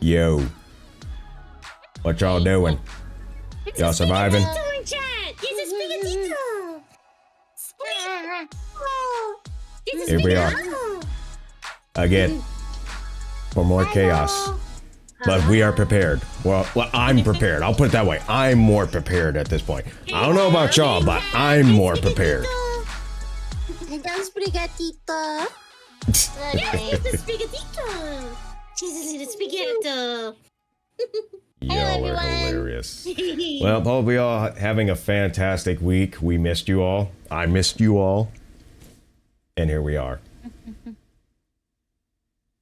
Yo, what y'all doing? Y'all surviving? Here we are again for more chaos, but we are prepared. Well, I'm prepared. I'll put it that way. I'm more prepared at this point. I don't know about y'all, but I'm more prepared. Y'all are hilarious. Well, hope we all having a fantastic week. We missed you all. I missed you all. And here we are.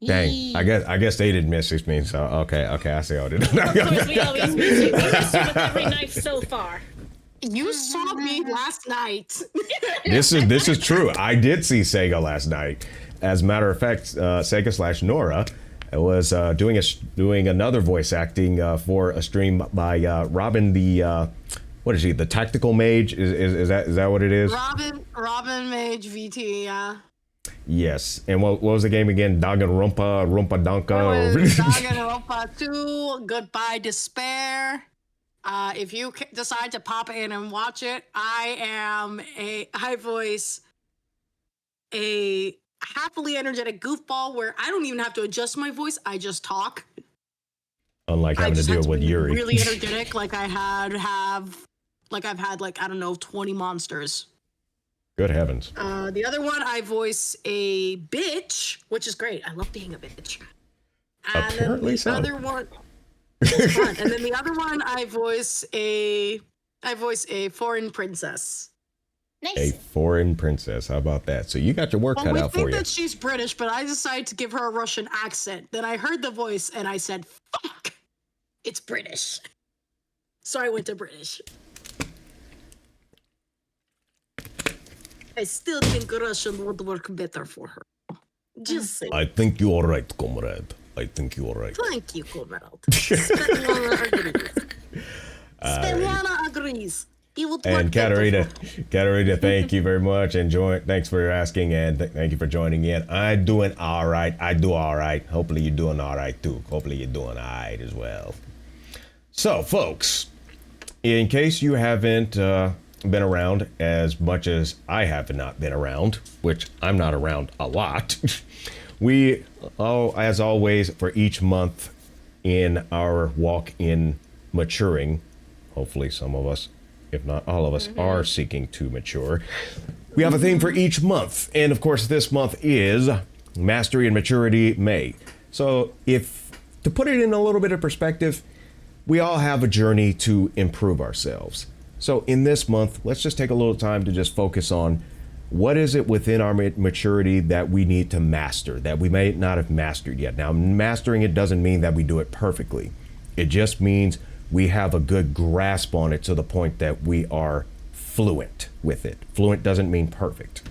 Dang, I guess they didn't miss me, so okay, I see how it is. Of course, we always miss you. We miss you with every knife so far. You saw me last night. This is true. I did see Sega last night. As a matter of fact, Sega / Nora was doing another voice acting for a stream by Robin the what is he? The tactical mage? Is that what it is? Robin Mage VT, yeah. Yes. And what was the game again? Danganronpa, Rumpa Danka. Danganronpa 2, Goodbye Despair. If you decide to pop in and watch it, I voice a happily energetic goofball where I don't even have to adjust my voice. I just talk. Unlike having to deal with Yuri. Really energetic, like I've had I don't know 20 monsters. Good heavens. The other one I voice a bitch, which is great. I love being a bitch. And Apparently then the other one, it's fun. And then the other one I voice a foreign princess. Nice. A foreign princess. How about that? So you got your work cut out for you. We think that she's British, but I decided to give her a Russian accent. Then I heard the voice and I said, "Fuck, it's British." So I went to British. I still think Russian would work better for her. Just saying. I think you're right, comrade. I think you're right. Thank you, comrade. Svetlana agrees. Svetlana agrees. And Katarina, thank you very much, and thanks for asking, and thank you for joining in. I'm doing all right. I do all right. Hopefully you're doing all right too. Hopefully you're doing all right as well. So, folks, in case you haven't been around as much as I have not been around, which I'm not around a lot, we, as always, for each month in our walk in maturing, hopefully some of us, if not all of us, are seeking to mature. We have a theme for each month. And of course, this month is Mastery and Maturity May. So to put it in a little bit of perspective, we all have a journey to improve ourselves. So in this month, let's just take a little time to just focus on what is it within our maturity that we need to master, that we may not have mastered yet. Now, mastering it doesn't mean that we do it perfectly. It just means we have a good grasp on it to the point that we are fluent with it. Fluent doesn't mean perfect.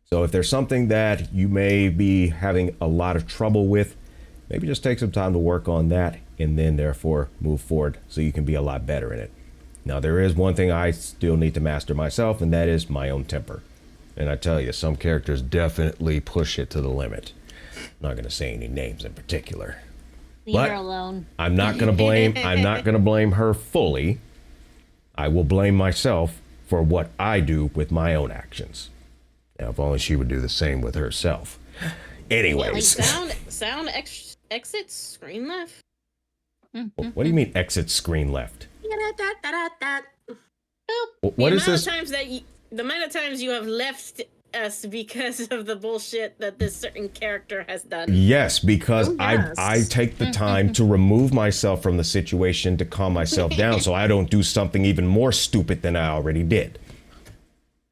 So if there's something that you may be having a lot of trouble with, maybe just take some time to work on that and then therefore move forward so you can be a lot better in it. Now, there is one thing I still need to master myself, and that is my own temper. And I tell you, some characters definitely push it to the limit. I'm not going to say any names in particular. Leave her alone. I'm not going to blame her fully. I will blame myself for what I do with my own actions. Now, if only she would do the same with herself. Anyways. Sound exit screen left. What do you mean exit screen left? What What is this? The amount of times you have left us because of the bullshit that this certain character has done. Yes, because yes. I take the time to remove myself from the situation to calm myself down so I don't do something even more stupid than I already did.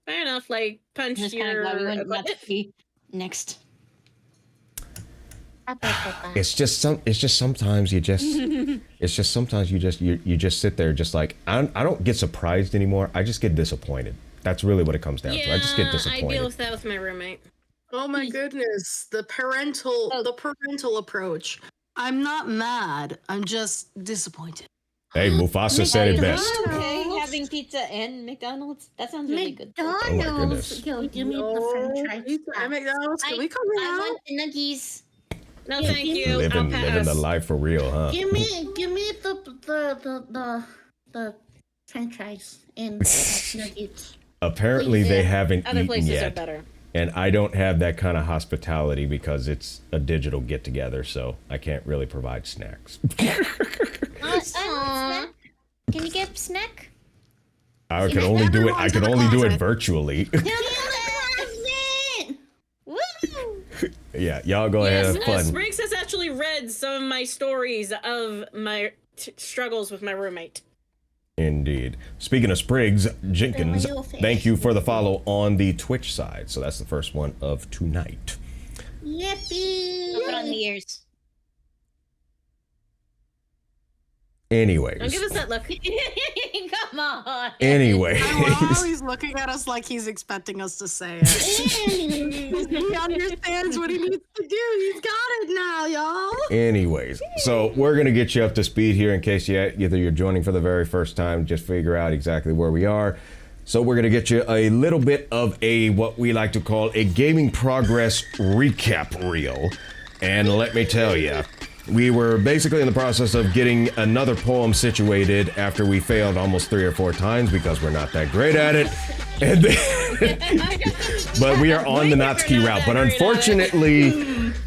Fair enough, like punch Just kind your of glad we went equipment. Natsuki next. It's just sometimes you just you just sit there just like I don't get surprised anymore. I just get disappointed. That's really what it comes down to. I just get disappointed. I deal with that with my roommate. Oh my goodness, the parental approach. I'm not mad. I'm just disappointed. Hey, Mufasa said it best. Okay, having pizza and McDonald's. That sounds really good. Oh my goodness. Yo, give me the French fries. Pizza at McDonald's. Can we come I out? want the nuggies. No, thank you. Living I'll pass. the life for real, huh? Give me the French fries and nuggets. Apparently they haven't Other eaten places are yet. better. And I don't have that kind of hospitality because it's a digital get together, so I can't really provide snacks. Snack? Can you get snack? I can only do it. I Everyone's can in the only do it closet. virtually. Woo! Yeah, y'all go ahead and have fun. Spriggs has actually read some of my stories of my struggles with my roommate. Indeed. Speaking of Spriggs, Jenkins, thank you for the follow on the Twitch side. So that's the first one of tonight. Yippee! Put on the ears. Anyways. Don't give us that look. Come on. Anyways. Wow, he's looking at us like he's expecting us to say it. He understands what he needs to do. He's got it now, y'all. Anyways, so we're gonna get you up to speed here in case either you're joining for the very first time, just figure out exactly where we are. So we're gonna get you a little bit of a what we like to call a gaming progress recap reel, and let me tell you, we were basically in the process of getting another poem situated after we failed almost 3 or 4 times because we're not that great at it. And but we are on the Natsuki route. But unfortunately,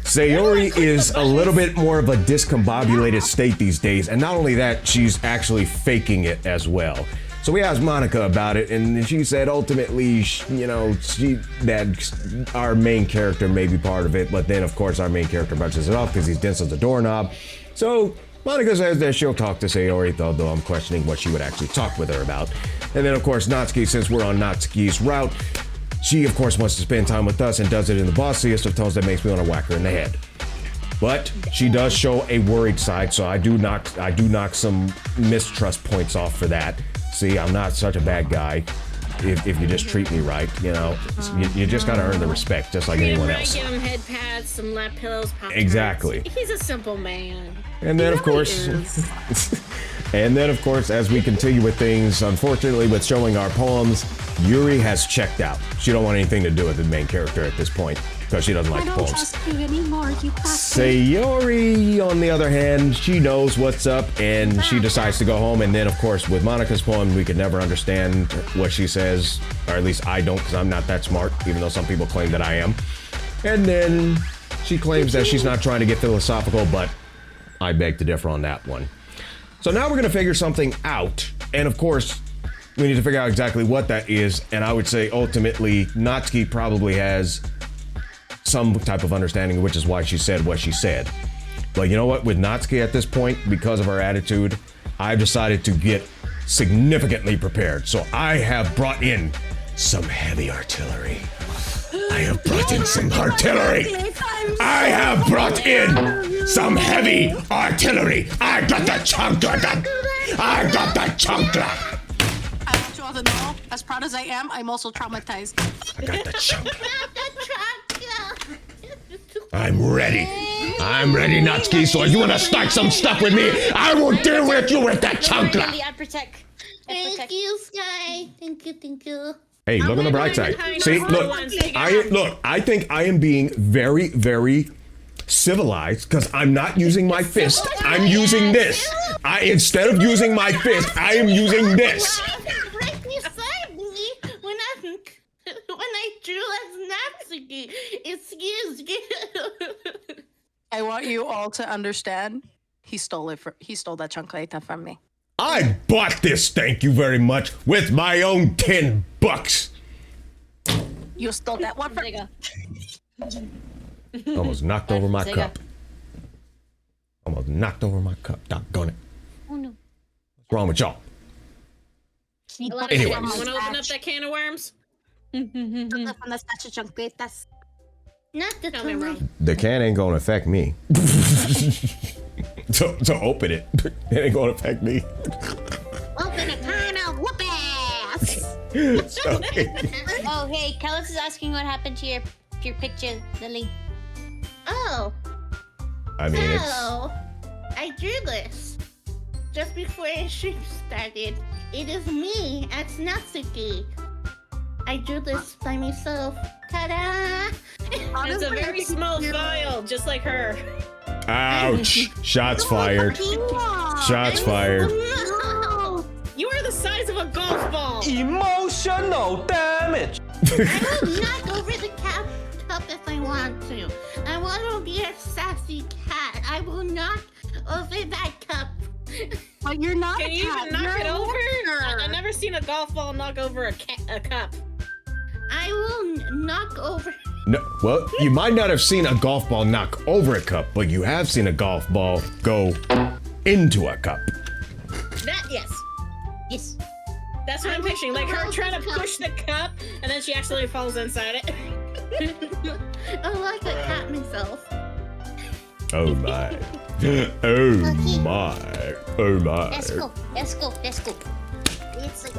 Sayori is a little bit more of a discombobulated state these days. And not only that, she's actually faking it as well. So we asked Monica about it, and she said ultimately, that our main character may be part of it, but then of course our main character brushes it off because he's dense as a doorknob. So Monica says that she'll talk to Sayori, although I'm questioning what she would actually talk with her about. And then of course Natsuki, since we're on Natsuki's route, she of course wants to spend time with us and does it in the bossiest of tones that makes me want to whack her in the head. But she does show a worried side, so I do knock some mistrust points off for that. See, I'm not such a bad guy if you just treat me right, you just gotta earn the respect just like anyone else. Give him head pads, some lap pillows, Pop-Tarts. Exactly. He's a simple man. And then of course, as we continue with things, unfortunately with showing our poems, Yuri has checked out. She don't want anything to do with the main character at this point because she doesn't like the poems. trust you anymore, you Sayori, on the other hand, she knows what's up and she decides to go home. And then, of course, with Monica's poem, we could never understand what she says, or at least I don't, because I'm not that smart, even though some people claim that I am. And then she claims that she's not trying to get philosophical, but I beg to differ on that one. So now we're going to figure something out. And of course, we need to figure out exactly what that is. And I would say ultimately, Natsuki probably has some type of understanding, which is why she said what she said. But you know what? With Natsuki at this point, because of her attitude, I've decided to get significantly prepared. So I have brought in some heavy artillery. I have brought in some artillery. I have brought in some heavy artillery. I got the chunkla. I got the chunkla. I want you all to know, as proud as I am, I'm also traumatized. I got the chunkla. I'm ready. I'm ready, Natsuki. So if you want to start some stuff with me, I will deal with you with that chancla. I protect. Thank you, Skye. Thank you. Hey, look on the bright side. See, look. I think I am being very, very civilized because I'm not using my fist. I'm using this. Instead of using my fist, I am using this. Right beside me when I drew as Natsuki. Excuse you. I want you all to understand. He stole that chancleta from me. I bought this, thank you very much, with my own $10. You stole that one from There you go. Almost knocked over my There you cup. Almost knocked over my cup. Doggone it. Oh no. What's wrong with y'all? Anyways. Want to open up that can of worms? Not the Tell me wrong. The can ain't gonna affect me. So open it. It ain't gonna affect me. Open a can of whoop ass. Oh hey, Kellis is asking what happened to your picture, Lily. Oh, I mean, it's so I drew this just before the stream started. It is me as Natsuki. I drew this by myself. Ta-da! It's a very small file, just like her. ouch. Shots fired. Shots fired. No! You are the size of a golf ball. Emotional damage. I will knock over the cup if I want to. I want to be a sassy cat. I will knock over that cup. But you're not Can a you cat. even knock You're it a over? warrior. I've never seen a golf ball knock over a cup. I will knock over. No, well, you might not have seen a golf ball knock over a cup, but you have seen a golf ball go into a cup. That, yes. Yes. That's what I'm picturing. Like her trying to push the cup, and then she actually falls inside it. I like a cat myself. Oh my. Oh my. Oh my. Let's go.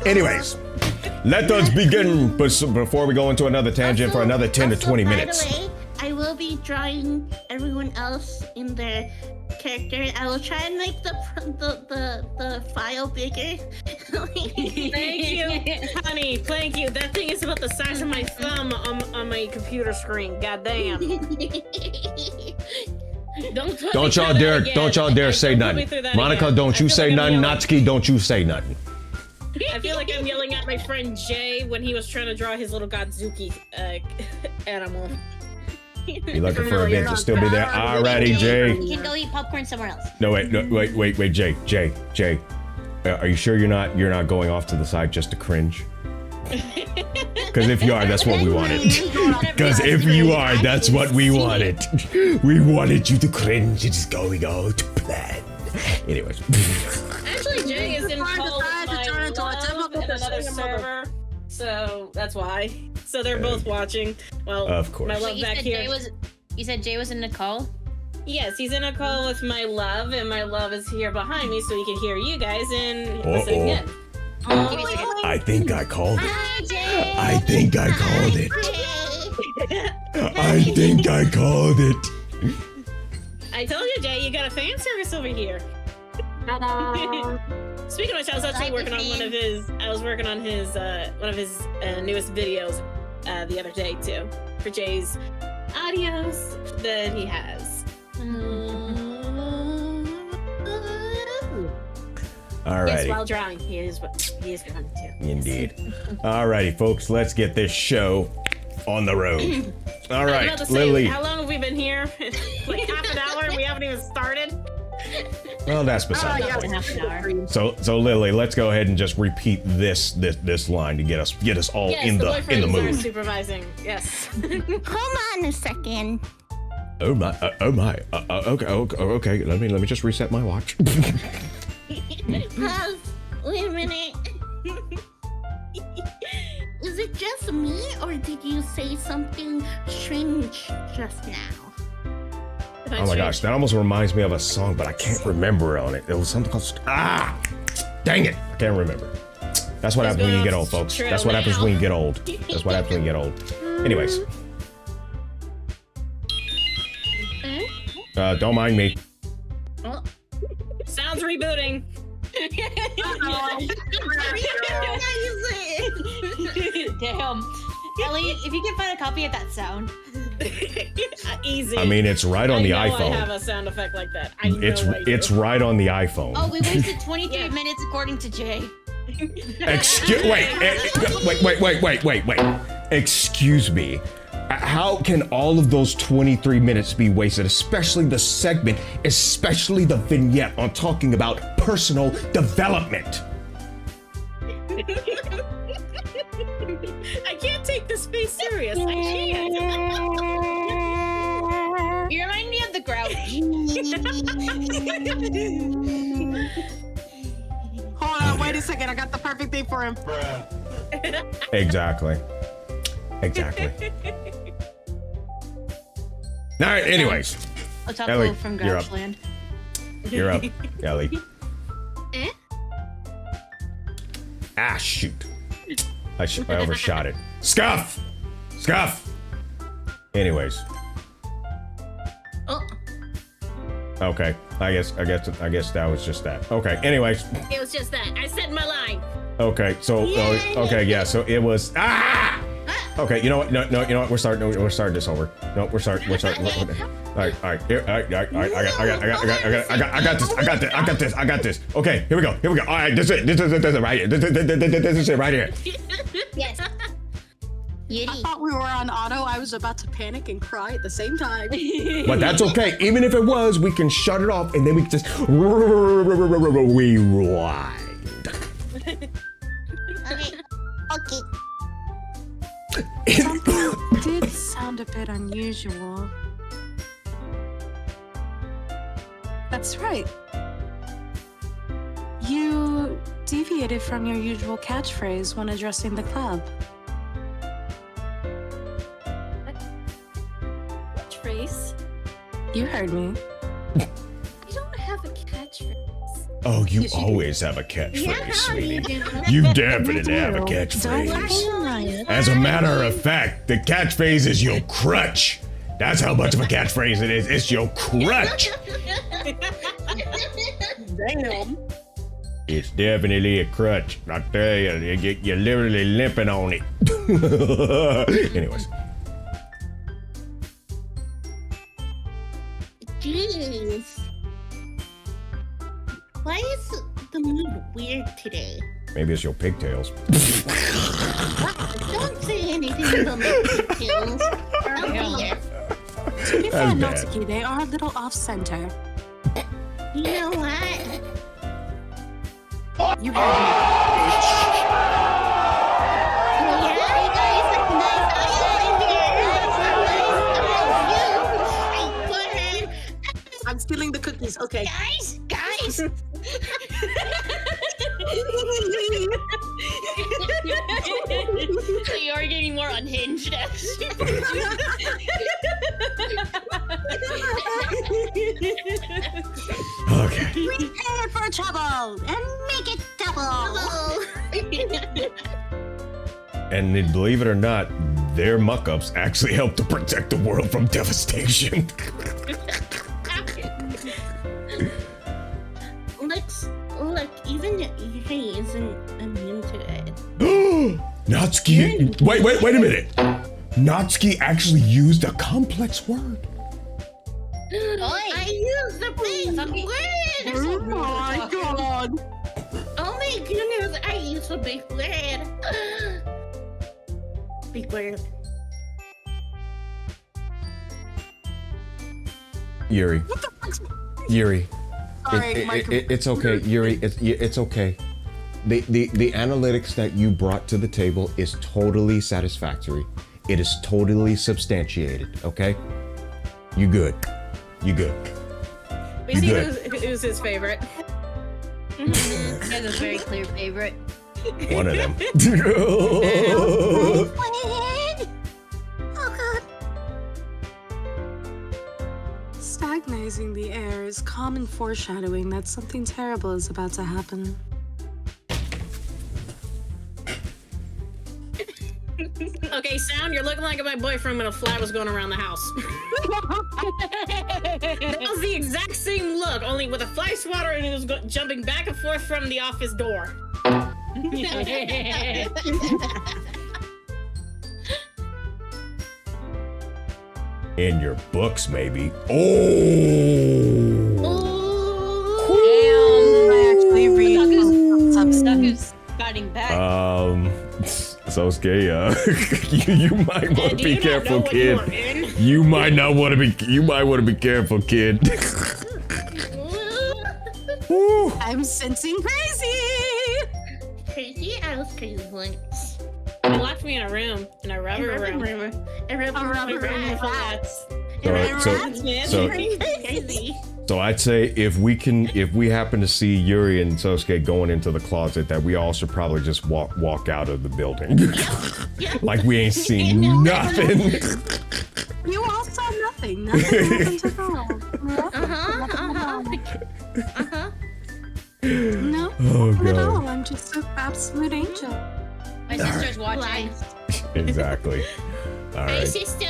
Anyways, let us begin before we go into another tangent for another 10 to 20 minutes. By the way, I will be drawing everyone else in their character. I will try and make the file bigger. Thank you, honey. Thank you. That thing is about the size of my thumb on my computer screen. God damn. Don't y'all dare say nothing. Monica, don't you say nothing. Natsuki, don't you say nothing. I feel like I'm yelling at my friend Jay when he was trying to draw his little Godzuki animal. You looking for a bit to still be there? Alrighty, Jay. You can go eat popcorn somewhere else. No, wait, Jay. Are you sure you're not going off to the side just to cringe? Because if you are, that's what we wanted. Because if you are, that's what we wanted. We wanted you to cringe. It's going out to plan. Anyways. Actually, Jay is in call with my love in another server, so that's why. So they're both watching. Well, of course. My love Wait, back here. You said Jay was in the call? Yes, he's in a call with my love, and my love is here behind me, so he can hear you guys and listen again. Give me a second. I think I called it. Hi, Jay. I think I called it. I think I called it. I told you, Jay, you got a fan service over here. Speaking of which, I was actually working on one of his newest videos the other day too, for Jay's audios that he has. Alrighty. Yes, while drawing, he is drawing too. Indeed. Alrighty, folks, let's get this show on the road. All right, Lily. How long have we been here? Like half an hour, and we haven't even started. Well, that's beside the point. Half an hour. So Lily, let's go ahead and just repeat this line to get us all Yes, in the boyfriends are mood. supervising. Yes. Hold on a second. Oh my. Okay. Let me just reset my watch. Pause. Wait a minute. Is it just me, or did you say something strange just now? Oh my gosh, that almost reminds me of a song, but I can't remember on it. It was something called dang it! I can't remember. That's what happens when you get old, folks. That's what happens when you get old. That's what happens when you get old. Anyways. Don't mind me. Oh, sounds rebooting. Damn. Ellie, if you can find a copy of that sound. Easy. I mean, it's right on the I iPhone. I have a sound effect like that. It's right on the iPhone. Oh, we wasted 23 minutes according to Jay. Wait. Excuse me. How can all of those 23 minutes be wasted, especially the segment, especially the vignette on talking about personal development? I can't take this face serious. I can't. You remind me of the Grouch. Hold on, wait a second. I got the perfect thing for him. Exactly. All right, anyways. Otaku Ellie, from you're up. Grouchland. You're up, Ellie. Eh? Ah, shoot. I overshot it. Scuff! Anyways. Oh, Okay. I guess that was just that. Okay. Anyways. It was just that. I said my line. Okay. So okay, yeah. So it was Okay, you know what? No, you know what? We're starting this over. No, we're starting. All right. Here, all right. I got this. Okay, here we go. All right, this is it right here. This is it right here. Yes. I thought we were on auto. I was about to panic and cry at the same time. But that's okay. Even if it was, we can shut it off and then we can just rewind. Okay. Something did sound a bit unusual. That's right. You deviated from your usual catchphrase when addressing the club. Catchphrase? You heard me. You don't have a catchphrase. Oh, you Yes, you do. always have a catchphrase, sweetie. do. You definitely have a Don't catchphrase. As a matter of fact, the catchphrase is your crutch. That's how much of a catchphrase it is. It's your crutch. Damn. It's definitely a crutch. I tell you, you're literally limping on it. Anyways. Jeez. Why is the mood weird today? Maybe it's your pigtails. Don't say anything about my pigtails. I'll be here. To be fair, That's bad. Natsuki, they are a little off-center. You know what? You heard me. I'm stealing the cookies. Okay. Guys! So you are getting more unhinged as Okay. Prepare for trouble and make it double. And then, believe it or not, their muck-ups actually help to protect the world from devastation. Look, even he isn't immune to it. Natsuki, wait a minute. Natsuki actually used a complex word. I used the big word! Oh my god. Oh my goodness, I used a big word. Big word. Yuri. What the fuck's... Yuri. Sorry, It's okay, Yuri. It's okay. The analytics that you brought to the table is totally satisfactory. It is totally substantiated. Okay. You good. We see who's his favorite. I have a very clear favorite. One of them. Stagnizing the air is common foreshadowing that something terrible is about to happen. Okay, Hey, Sound, you're looking like my boyfriend when a fly was going around the house. That was the exact same look, only with a fly swatter and it was jumping back and forth from the office door. In your books, maybe. Oh! Damn, I actually read Who's fighting back? Sosuke, you might want to be careful, kid. You might want to be careful, kid. Woo. I'm sensing crazy. Crazy? I was crazy once. You locked me in a room, in a rubber room. A rubber room. So I'd say if we happen to see Yuri and Sosuke going into the closet, that we all should probably just walk out of the building. Like we ain't seen nothing. You all saw nothing. Nothing happened at all. No, Oh not at god. all. I'm just an absolute angel. My sister's watching. Exactly. All Hi, right. sister.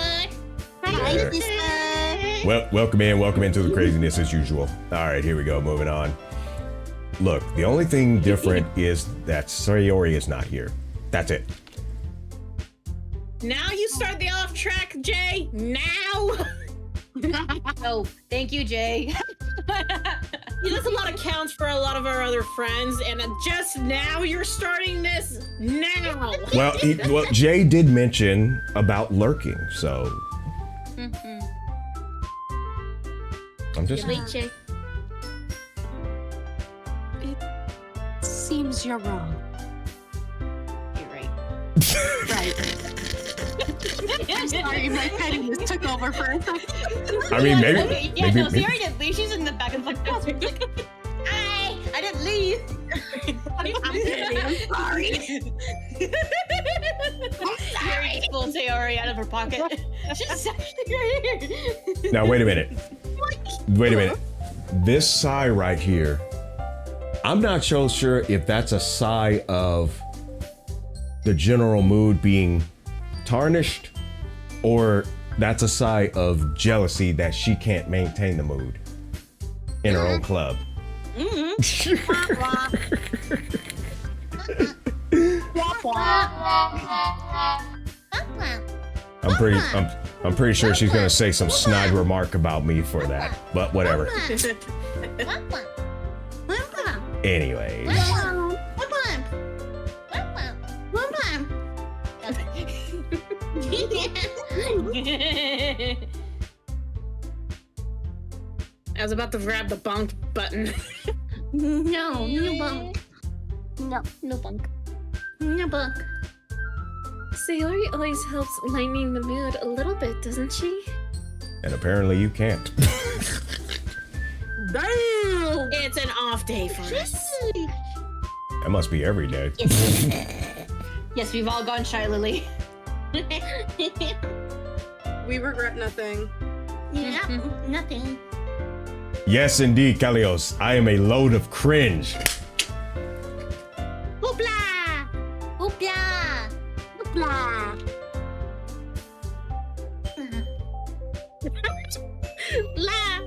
Hi, sister. Well, welcome into the craziness as usual. All right, here we go. Moving on. Look, the only thing different is that Sayori is not here. That's it. Now you start the off track, Jay. Now. Oh, thank you, Jay. He does a lot of counts for a lot of our other friends, and just now you're starting this now. Well, Jay did mention about lurking, so I'm just. Jay. It seems you're wrong. You're right. Right. I'm sorry, my pettiness took over for a second. I mean, maybe. Okay, yeah, maybe, no, Sayori didn't leave. She's in the back of the class. Hi, I didn't leave. I'm sorry. Sayori just pulled Sayori out of her pocket. She's actually right here. Now wait a minute. Wait a minute. This sigh right here, I'm not so sure if that's a sigh of the general mood being tarnished, or that's a sigh of jealousy that she can't maintain the mood in her own club. I'm pretty sure she's gonna say some snide remark about me for that, but whatever. Anyways. I was about to grab the bunk button. No, no bunk. No bunk. No bunk. Sayori always helps lightening the mood a little bit, doesn't she? And apparently you can't. Damn! It's an off day for us. That must be every day. Yes, we've all gone shy, Lily. We regret nothing. Yeah, nothing. Yes, indeed, Kalios. I am a load of cringe. Hoopla! Hoopla! Blah. La!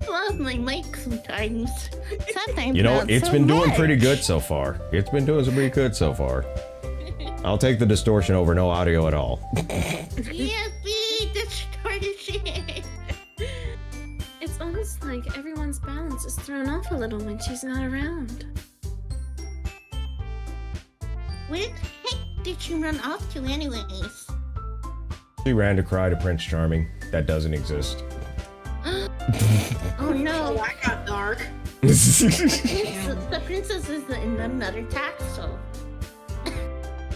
Love my mic sometimes. Sometimes You know, not it's so been doing much. pretty good so far. It's been doing pretty good so far. I'll take the distortion over no audio at all. Yippee! Distortion! It's almost like everyone's balance is thrown off a little when she's not around. Where the heck did you run off to anyways? She ran to cry to Prince Charming. That doesn't exist. Oh no! Oh, I got dark. The princess is in another castle.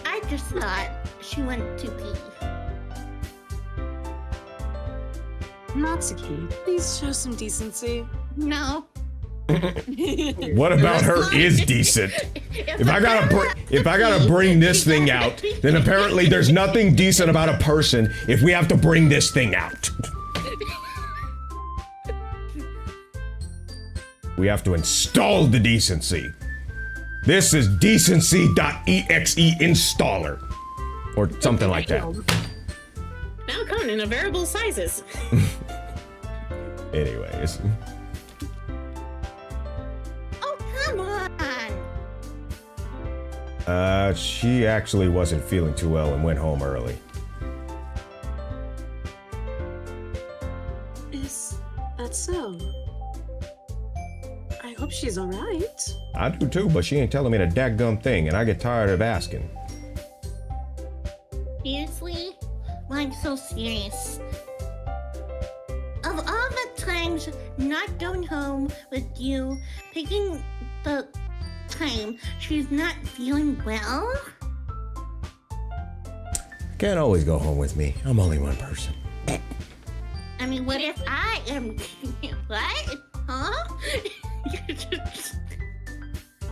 I just thought she went to pee. Natsuki, please show some decency. No. What about her is decent? If I gotta bring this thing out, then apparently there's nothing decent about a person if we have to bring this thing out. We have to install the decency. This is decency.exe installer. Or something like that. Now coming in variable sizes. Anyways. Oh, come on. She actually wasn't feeling too well and went home early. Is that so? I hope she's alright. I do too, but she ain't telling me the dadgum thing, and I get tired of asking. Seriously? Why I'm so serious? Of all the times not going home with you, picking the time she's not feeling well? Can't always go home with me. I'm only one person. I mean, what if I am... What? Huh?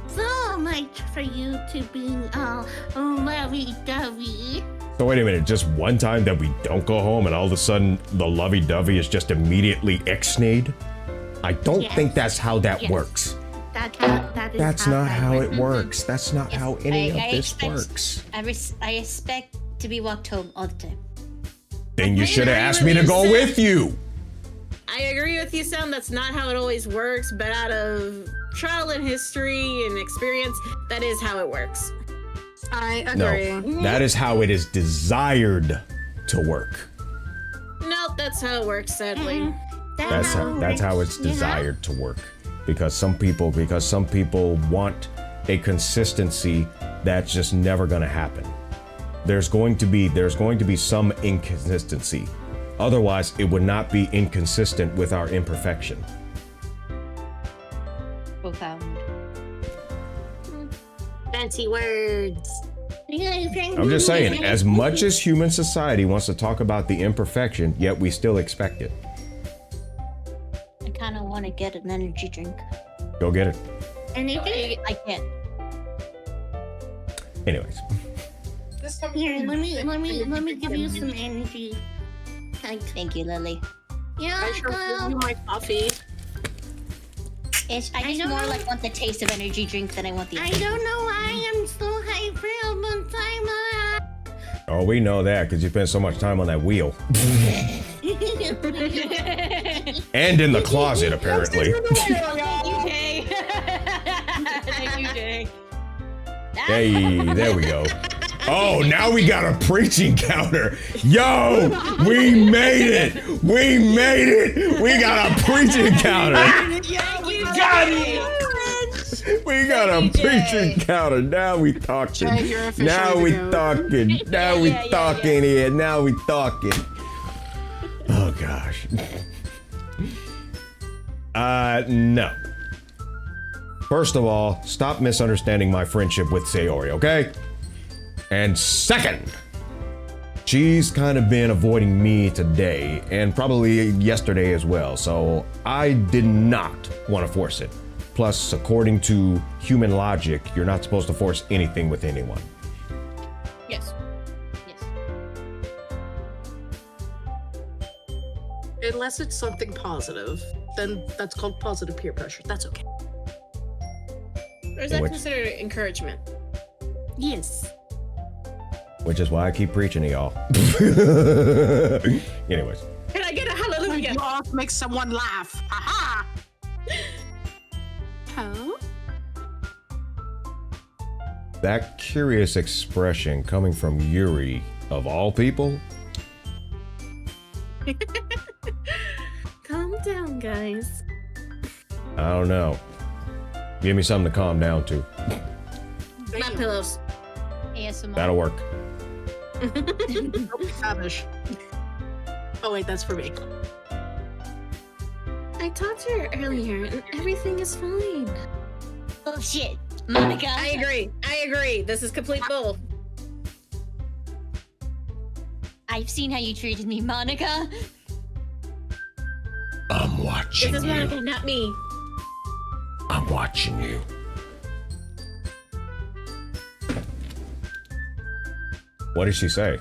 So much for you to being all lovey-dovey. So wait a minute, just one time that we don't go home and all of a sudden the lovey-dovey is just immediately ixnayed? I don't think that's how that works. That's not how it works. That's not how any of this works. I expect to be walked home all the time. Then you should have asked me to go with you. I agree with you, Sam. That's not how it always works, but out of trial and history and experience, that is how it works. I agree. No, that is how it is desired to work. Nope, that's how it works, sadly. That's how it's desired to work. Because some people want a consistency that's just never going to happen. There's going to be some inconsistency. Otherwise, it would not be inconsistent with our imperfection. Profound. Fancy words. I'm just saying, as much as human society wants to talk about the imperfection, yet we still expect it. I kind of want to get an energy drink. Go get it. Anything? I can't. Anyways. Here, let me give you some energy. Thank you, Lily. Yeah, I sure give you my coffee. I just more like want the taste of energy drink than I want the. I don't know why I'm so hyper all the time. Oh, we know that because you spend so much time on that wheel. And in the closet, apparently. Thank you, Jay. Hey, there we go. Oh, now we got a preaching counter. Yo, we made it. We made it. We got a preaching counter. We got a preaching counter. Now we talking. Now we talking. Now we talking here. Now we talking. Oh gosh. No. First of all, stop misunderstanding my friendship with Sayori, okay? And second, she's kind of been avoiding me today and probably yesterday as well, so I did not want to force it. Plus, according to human logic, you're not supposed to force anything with anyone. Yes. Unless it's something positive, then that's called positive peer pressure. That's okay. Or is that considered encouragement? Yes. Which is why I keep preaching to y'all. Anyways. Can I get a hallelujah? You all make someone laugh. Aha! Oh? That curious expression coming from Yuri, of all people? Calm down, guys. I don't know. Give me something to calm down to. My pillows. ASMR. That'll work. Don't be savage. Oh wait, that's for me. I talked to her earlier, and everything is fine. Bullshit, Monica. I agree. This is complete bull. I've seen how you treated me, Monica. I'm watching This is you. Monica, not me. I'm watching you. What did she say?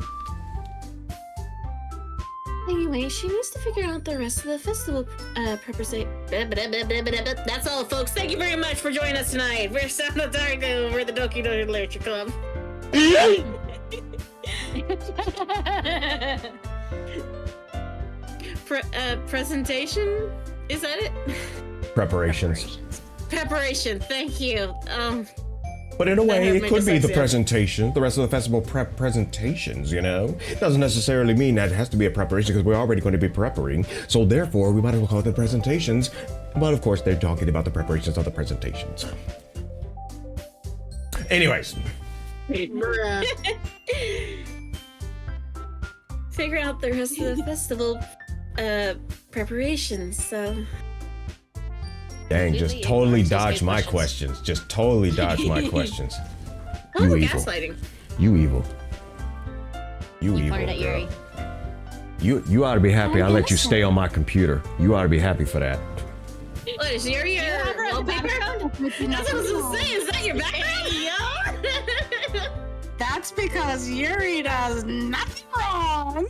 You Anyway, she needs to figure out the rest of the festival preparation. That's all, folks. Thank you very much for joining us tonight. We're Sound Otaku. We're the Doki Doki Literature Club. Presentation? Is that it? Preparations. Preparation. Thank you. But in a way, it could be the dyslexia. presentation, the rest of the festival presentations, you know? Doesn't necessarily mean that it has to be a preparation because we're already going to be preparing. So therefore, we might as well call it the presentations. But of course, they're talking about the preparations of the presentations. Anyways. Bruh. Figure out the rest of the festival preparations, so... Dang, just Really totally ignores those dodged good my questions. questions. Just totally dodged my questions. Oh, You evil. gaslighting. You evil. You You evil, pointed at girl. Yuri. You ought to be happy. I I'm let you gaslighting. stay on my computer. You ought to be happy for that. What, is your wallpaper? That's what I was gonna say. Is that your background? Yo! That's because Yuri does nothing wrong.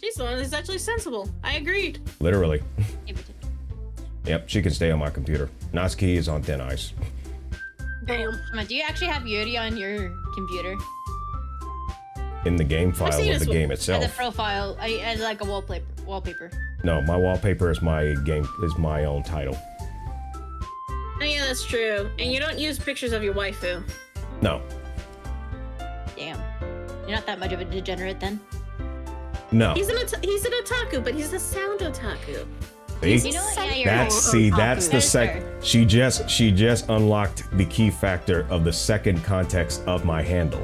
She's the one who's actually sensible. I agreed. Literally. Yep, she can stay on my computer. Natsuki is on thin ice. Damn. Come on, do you actually have Yuri on your computer? In the game file seen of the this game As a itself. profile, as like a wallpaper. No, my wallpaper is my own title. Oh yeah, that's true. And you don't use pictures of your waifu. No. Damn. You're not that much of a degenerate then. No. He's an otaku, but he's a sound otaku. See? You know what? Yeah, you're That's right. that's the That is sec. fair. She just unlocked the key factor of the second context of my handle.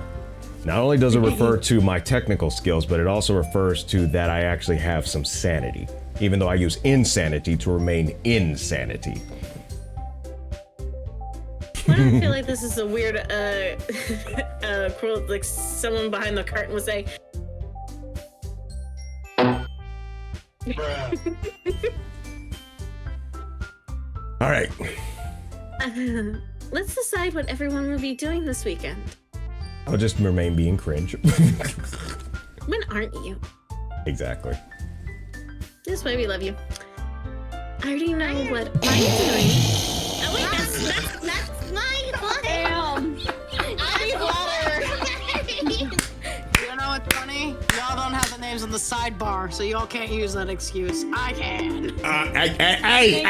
Not only does it refer to my technical skills, but it also refers to that I actually have some sanity, even though I use insanity to remain insanity. I don't feel like this is a weird quote, like someone behind the curtain would say. All right. Let's decide what everyone will be doing this weekend. I'll just remain being cringe. When aren't you? Exactly. This way we love you. I already know what I'm doing. Oh wait, That's my fault. Damn. I need water. You know what's funny? Y'all don't have the names on the sidebar, so y'all can't use that excuse. I can. Hey!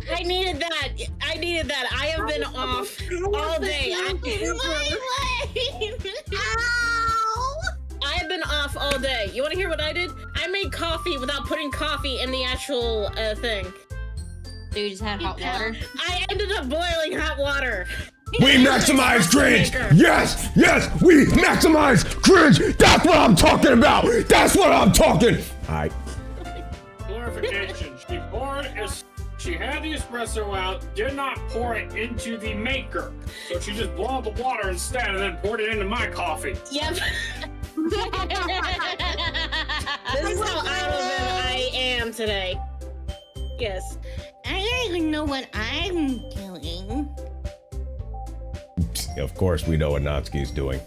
I needed that. I have been off all day. I have been off all day. You want to hear what I did? I made coffee without putting coffee in the actual thing. So you just had hot water? I ended up boiling hot water. We maximize cringe! Yes! We maximize cringe! That's what I'm talking about! That's what I'm talking! Alright. Clarification. She had the espresso out, did not pour it into the maker. So she just blew out the water instead and then poured it into my coffee. Yep. This is how out of it I am today. Yes. I don't even know what I'm doing. Of course we know what Natsuki's doing.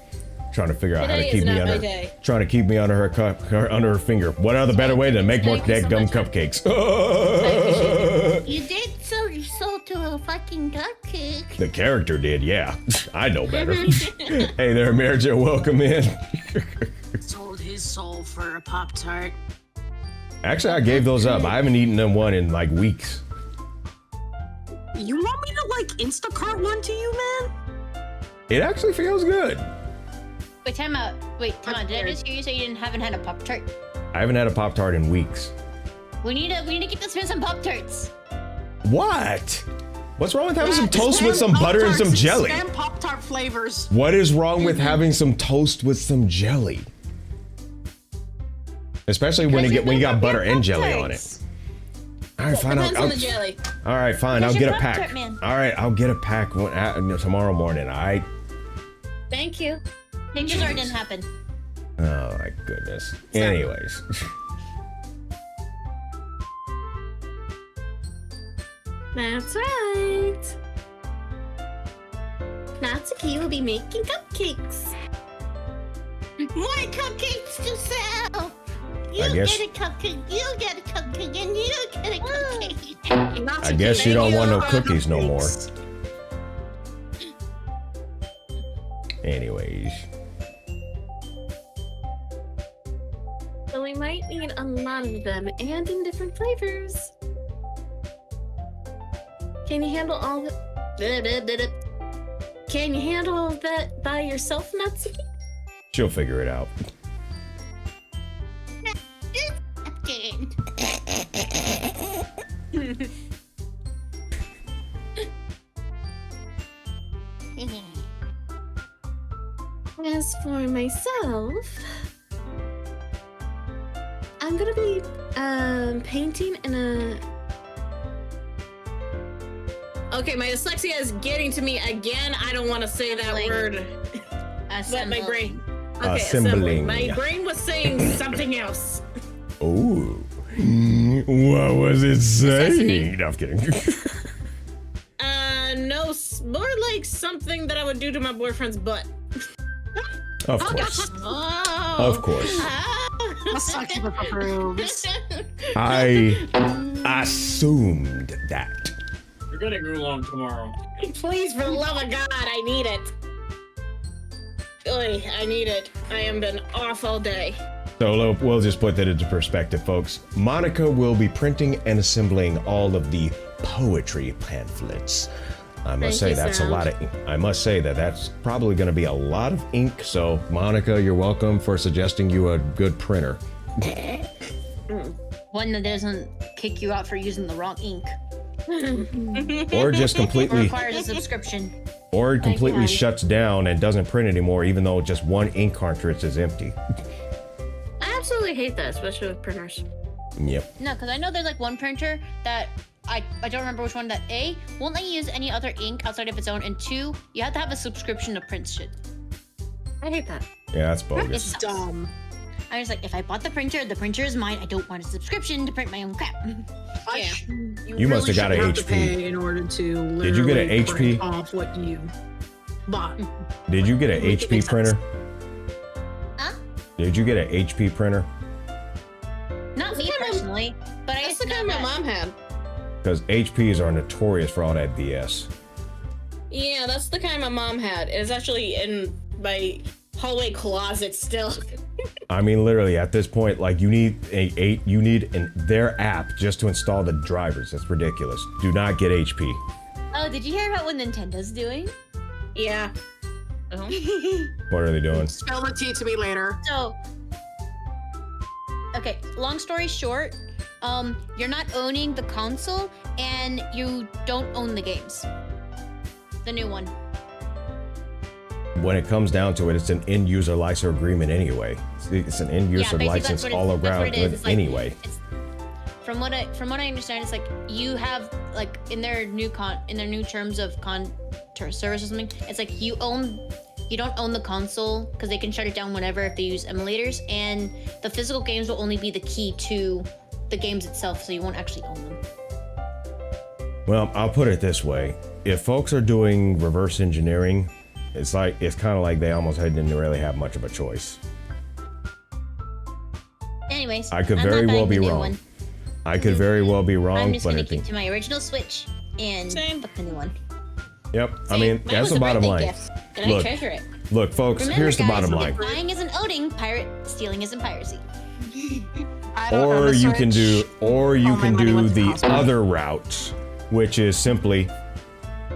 Trying to figure out how to Today keep is me not my under day. trying to keep me under her cup under her finger. What other better way than make more Thank you so gum much. cupcakes? You did sold your soul to a fucking cupcake. The character did, yeah. I know better. Hey there, Marja, welcome in. Sold his soul for a Pop-Tart. Actually, I gave those up. I haven't eaten them one in like weeks. You want me to like Instacart one to you, man? It actually feels good. Wait, time out. Did I just hear you say you haven't had a Pop-Tart? I haven't had a Pop-Tart in weeks. We need to get this man some Pop-Tarts. What? What's wrong with having some toast with some butter and some jelly? Spam Pop-Tart flavors. What is wrong with having some toast with some jelly? Especially when you got butter and jelly on it. All right, fine. Depends on the jelly. All right, fine. I'll Where's get your a pack. Pop-Tart, man? All right, I'll get a pack tomorrow morning. All right. Thank you. Ninja Zord didn't happen. Oh my goodness. Anyways. That's right. Natsuki will be making cupcakes. More cupcakes to sell. You guess- get a cupcake, you get a cupcake, and you get a cupcake. I guess you don't want no cookies no more. Anyways. So we might need a lot of them and in different flavors. Can you handle all the... Can you handle that by yourself, Natsuki? She'll figure it out. Cupcake. As for myself, I'm gonna be painting in a... Okay, my dyslexia is getting to me again. I don't want to say that Assembling. word. But my brain. Okay, Assembling. My brain was saying something else. Ooh. What was it saying? No, I'm kidding. No, more like something that I would do to my boyfriend's butt. Of course. Oh. Of course. Let's not keep it for boobs. I assumed that. You're getting along tomorrow. Please, for the love of God, I need it. Oy, I need it. I have been off all day. So we'll just put that into perspective, folks. Monica will be printing and assembling all of the poetry pamphlets. I must say that's a lot of ink. I must say that that's probably going to be a lot of ink. So, Monica, you're welcome for suggesting you a good printer. One that doesn't kick you out for using the wrong ink. Or just Or completely, requires a subscription. or it completely God. shuts down and doesn't print anymore, even though just one ink cartridge is empty. I absolutely hate that, especially with printers. Yep. No, because I know there's like one printer that I don't remember which one that A, won't let you use any other ink outside of its own, and 2, you have to have a subscription to print shit. I hate that. Yeah, that's It bogus. sucks. Dumb. I was like, if I bought the printer is mine. I don't want a subscription to print my own crap. Yeah. You must have got a shouldn't have to HP. pay in order to Did you get a literally HP? print off what you bought. Did you get an Make it HP make sense. printer? Huh? Did you get an HP printer? Not me personally, but I That's used the to know kind my that. mom had. Because HPs are notorious for all that BS. Yeah, that's the kind my mom had. It's actually in my hallway closet still. I mean, literally, at this point, like, you need their app just to install the drivers. That's ridiculous. Do not get HP. Oh, did you hear about what Nintendo's doing? Yeah. What are they doing? Spill the tea to me later. So, okay, long story short, you're not owning the console and you don't own the games. The new one. When it comes down to it, it's an end-user license agreement anyway. It's an end-user basically license that's what all it- that's what around it is. It's like- anyway. It's, from what I understand, it's like you have like in their new terms of service or something. It's like you don't own the console because they can shut it down whenever if they use emulators, and the physical games will only be the key to the games itself, so you won't actually own them. Well, I'll put it this way. If folks are doing reverse engineering, it's kind of like they almost didn't really have much of a choice. Anyways, I could I'm very not well buying be the new wrong. one. I could very well be wrong, I'm just but gonna I keep think, to my original Switch and Same. book the new one. yep. I Same. mean, Mine that's was the a bottom birthday line. gift, and Look. I treasure it. Look, folks, Remember, here's the guys, bottom line. buying isn't owning, stealing isn't piracy. I don't own Or the you can Switch. do, or you All my can money do went to the Costco. other route, which is simply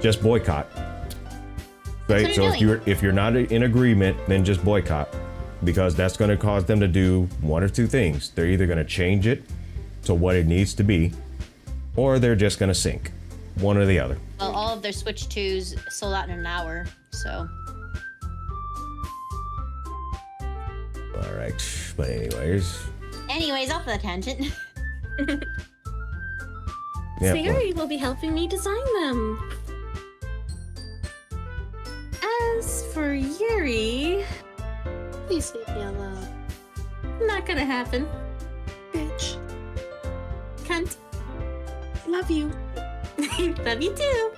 just boycott. Right. That's So what I'm if you're not in agreement, then just boycott, because that's going to cause them to do one of two things. They're either going to change it to what it needs to be, or they're just going to sink. One or the other. Well, all of their Switch 2s sold out in an hour, so. All right. But anyways, Off the tangent. yeah. Sayori will be helping me design them. As for Yuri, Please leave me alone, not gonna happen. bitch. Cunt. Love you. Love you too.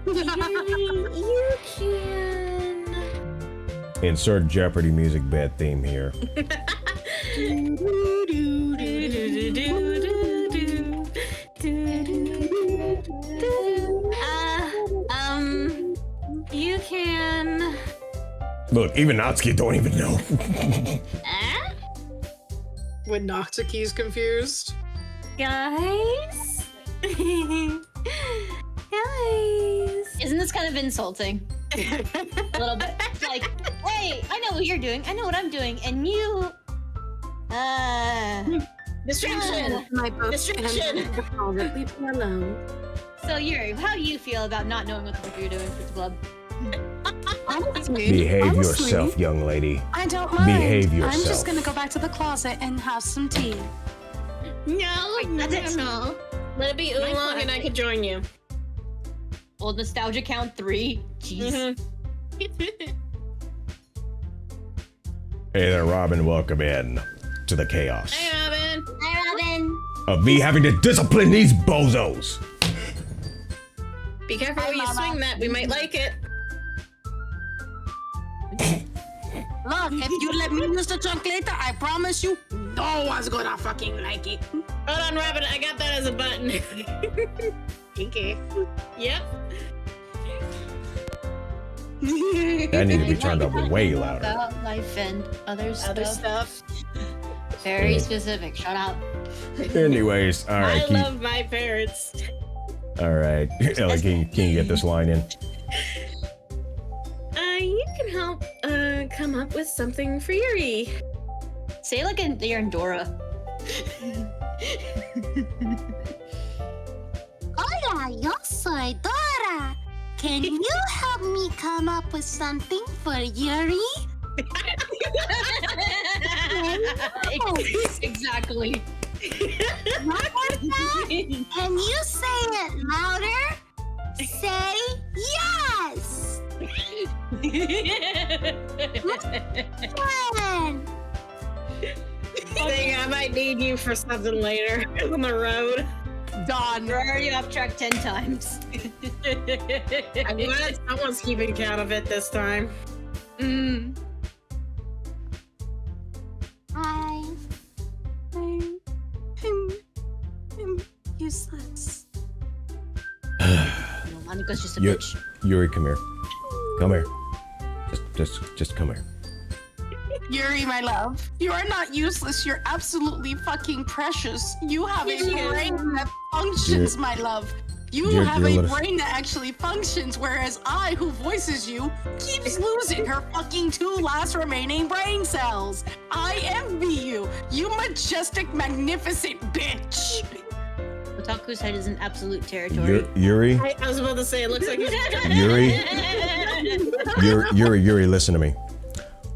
Yuri, you can. Insert Jeopardy music bed theme here. Doo-doo-doo. Look, even Natsuki don't even know. When Natsuki's confused. Guys? Guys? Isn't this kind of insulting? A little bit. Like, hey, I know what you're doing. I know what I'm doing, and you. Distraction. My book Distraction. Leave me alone. So Yuri, how do you feel about not knowing what the fuck you're doing for the club? Honestly, Behave yourself, young lady. I don't mind. Behave I'm yourself. just gonna go back to the closet and have some tea. No, no. Let it be oolong and I could join you. Old nostalgia count 3. Jeez. Hey there, Robin. Welcome in to the chaos Hey, Robin. Hi, Robin. of me having to discipline these bozos. Be careful where you swing that. We might like it. Look, if you let me use the trunk later, I promise you, no one's gonna fucking like it. Hold on, Robin. I got that as a button. Okay. Yep. That need to be turned up way louder. About life and other stuff. Very specific. Shut up. Anyways, all right. I love my parents. All right, Ellie, can you get this line in? You can help come up with something for Yuri. Say it like you're in Dora. Hola, yo soy Dora. Can you help me come up with something for Yuri? Exactly. One more time. Can you say it louder? Say yes. One. Dang, I might need you for something later on the road. Done. You're already off track 10 times. I'm glad someone's keeping count of it this time. I'm useless. Monica's just a Yuri, bitch. Yuri, come here. Come here. Just come here. Yuri, my love, you are not useless. You're absolutely fucking precious. You have a brain that functions, my love. You have a brain that actually functions, whereas I, who voices you, keeps losing her fucking 2 last remaining brain cells. I envy you, you majestic, magnificent bitch. Otaku's head is in absolute territory. Yuri, I was about to say, it looks like Yuri, listen to me.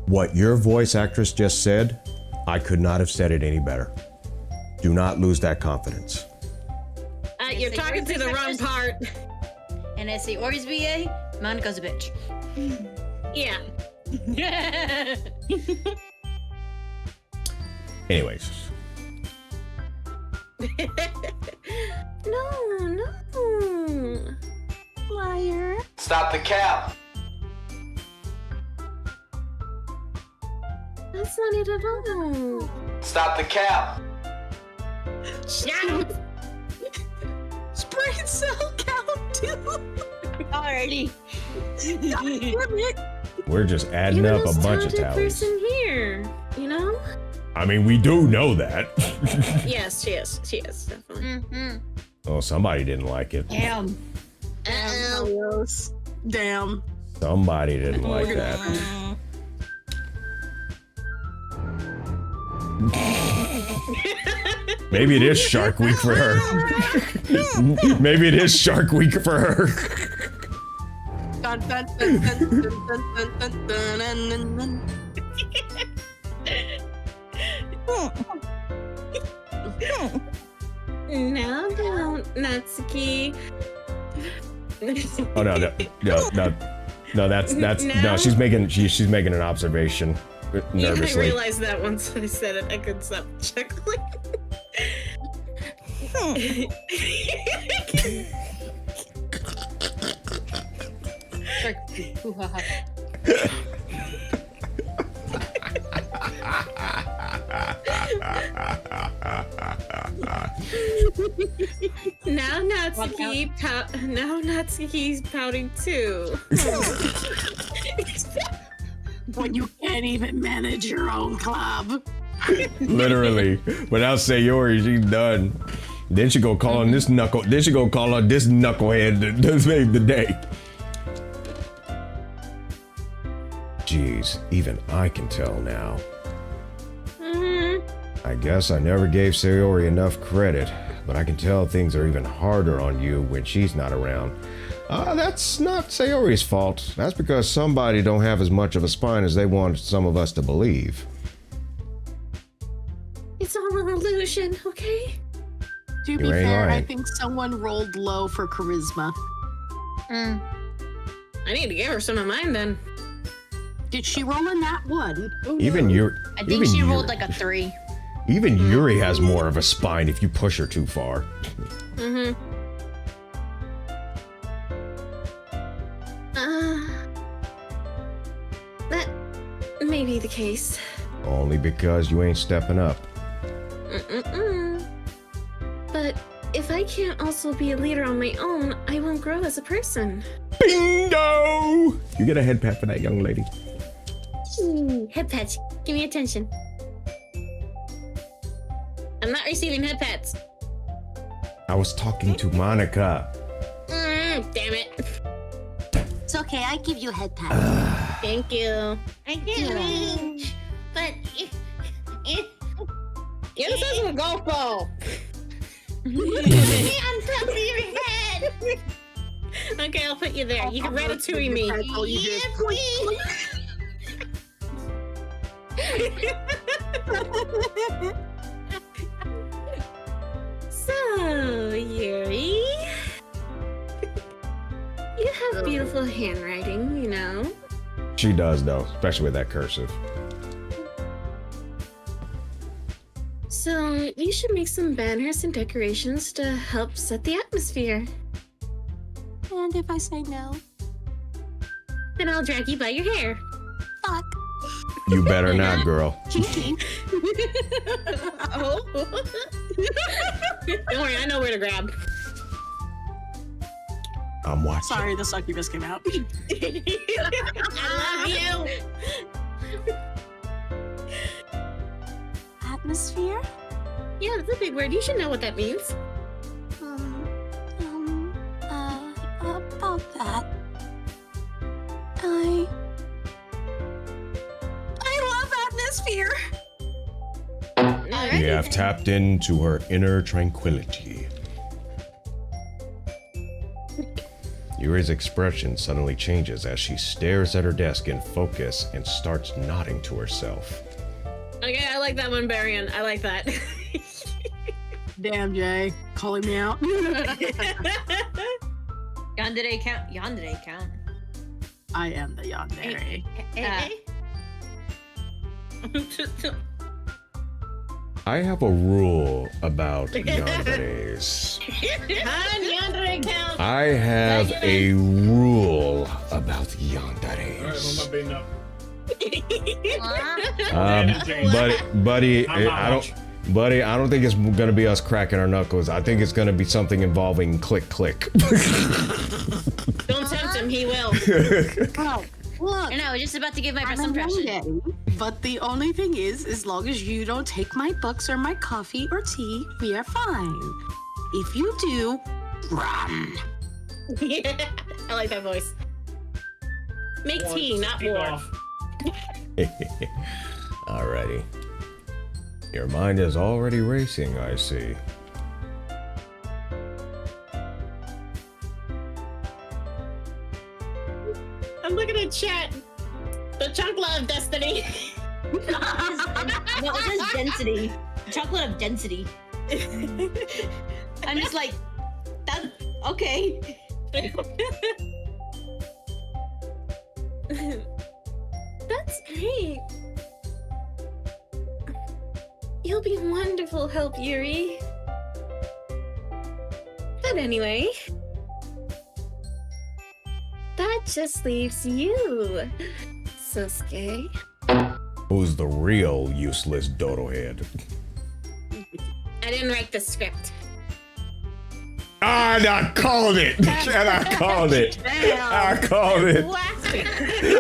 What your voice actress just said, I could not have said it any better. Do not lose that confidence. you're talking to the wrong part. And I say Ori's VA, Monica's a bitch. Yeah. Anyways. No. Liar. Stop the cap. That's not it at all. Stop the cap. Yeah. Brain cell count 2. Alrighty. We're just adding You're up the a most bunch of talented tallies. person here, you know? I mean, we do know that. Yes, she is, definitely. Mm-hmm. Oh, somebody didn't like it. Damn. Damn. Somebody didn't like that. Maybe it is Shark Week for her. Maybe it is Shark Week for her. Dun, dun, dun, dun, dun, dun, dun, dun, dun, dun. No, Natsuki. Oh no, that's no. She's making an observation nervously. I realized that once I said it, I couldn't stop chuckling. Now Natsuki's pouting too. when you can't even manage your own club. Literally. Without Sayori, she's done. Then she go call on this knucklehead to save the day. Jeez, even I can tell now. I guess I never gave Sayori enough credit, but I can tell things are even harder on you when she's not around. That's not Sayori's fault. That's because somebody don't have as much of a spine as they want some of us to believe. It's all an illusion, okay? To be You ain't fair, I lying. think someone rolled low for charisma. I need to give her some of mine then. Did she roll in that one? Even Yuri, I think she rolled like a 3. even Yuri has more of a spine if you push her too far. That may be the case. Only because you ain't stepping up. But if I can't also be a leader on my own, I won't grow as a person. Bingo! You get a head pat for that young lady. Head pats. Give me attention. I'm not receiving head pats. I was talking to Monica. Damn it. It's okay, I give you a head pat. Thank you. I can't reach, but Yeah, this isn't a golf ball. on top of your head. Okay, I'll put you there. You can ratatouille me. Yes, please. So, Yuri, you have beautiful handwriting, you know. She does though, especially with that cursive. So, you should make some banners and decorations to help set the atmosphere. And if I say no? Then I'll drag you by your hair. Fuck. You better not, girl. Kinky. Oh. Don't worry, I know where to grab. I'm watching. Sorry, the succubus came out. I love you. Atmosphere? Yeah, that's a big word. You should know what that means. About that. I love atmosphere. We have tapped into her inner tranquility. Yuri's expression suddenly changes as she stares at her desk in focus and starts nodding to herself. Okay, I like that one, Barian. I like that. Damn, Jay. Calling me out. Yandere count. Yandere count. I am the yandere. I have a rule about yanderes. Yandere count. I have a rule about Alright, well, yanderes. my beating up. Buddy, I'm not Buddy, I don't think it's gonna be us cracking our knuckles. I think it's gonna be something involving click click. Don't tempt him, he will. Oh, look. No, I was just about to give my I'm first a impression. daddy, but the only thing is, as long as you don't take my books or my coffee or tea, we are fine. If you do, run. Yeah, I like that voice. Make tea, not Speak war. off. Alrighty. Your mind is already racing, I see. I'm looking at chat. The chocolate of destiny. No, it says density. Chocolate of density. I'm just like, that. Okay. That's great. You'll be wonderful help, Yuri. But anyway, that just leaves you, Sasuke. Who's the real useless dodo head? I didn't write the script. I called it! I called it! I called it! Blasted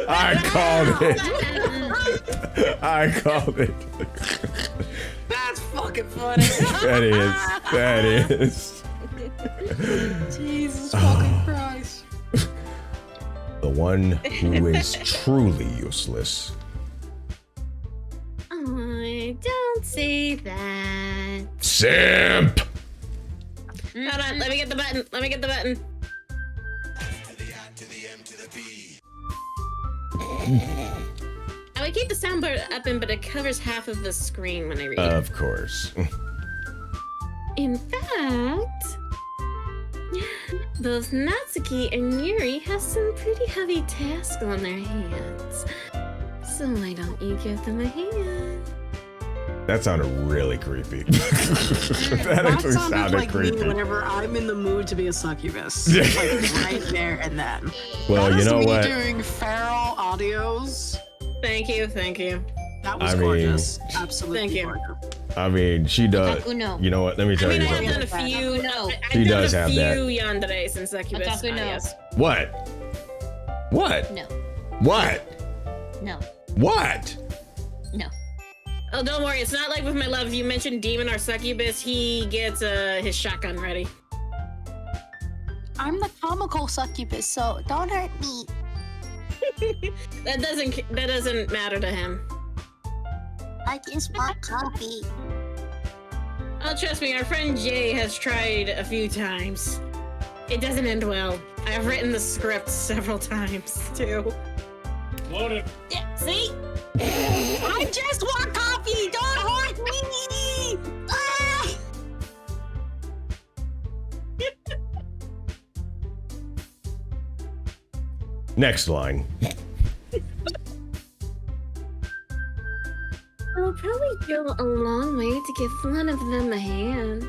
I called it. I called it. That's fucking funny. That is. That is. Jesus fucking Christ. The one who is truly useless. Oh, don't say that. Simp! Hold on, let me get the button. Let me get the button. I would keep the soundbar up, but it covers half of the screen when I read. Of course. In fact, both Natsuki and Yuri have some pretty heavy tasks on their hands. So why don't you give them a hand? That sounded really creepy. That actually sounded like creepy. me whenever I'm in the mood to be a succubus. Like right there and then. Well, That you is know me what? doing feral audios. Thank you, thank you. That was I mean, gorgeous. Absolutely Thank you. gorgeous. I mean, she does. Otaku no. You know what? Let me I tell mean, I you have something. done a few. No. She I've does done have a that. few yanderes and succubus Otaku no. audios. What? What? No. What? No. What? No. Oh, don't worry. It's not like with my love. If you mentioned demon or succubus, he gets his shotgun ready. I'm the comical succubus, so don't hurt me. That doesn't matter to him. I just want coffee. Oh, trust me, our friend Jay has tried a few times. It doesn't end well. I've written the script several times too. Loaded. Yeah, see? I just want coffee! Don't hurt me! Ah! Next line. It'll probably go a long way to give one of them a hand.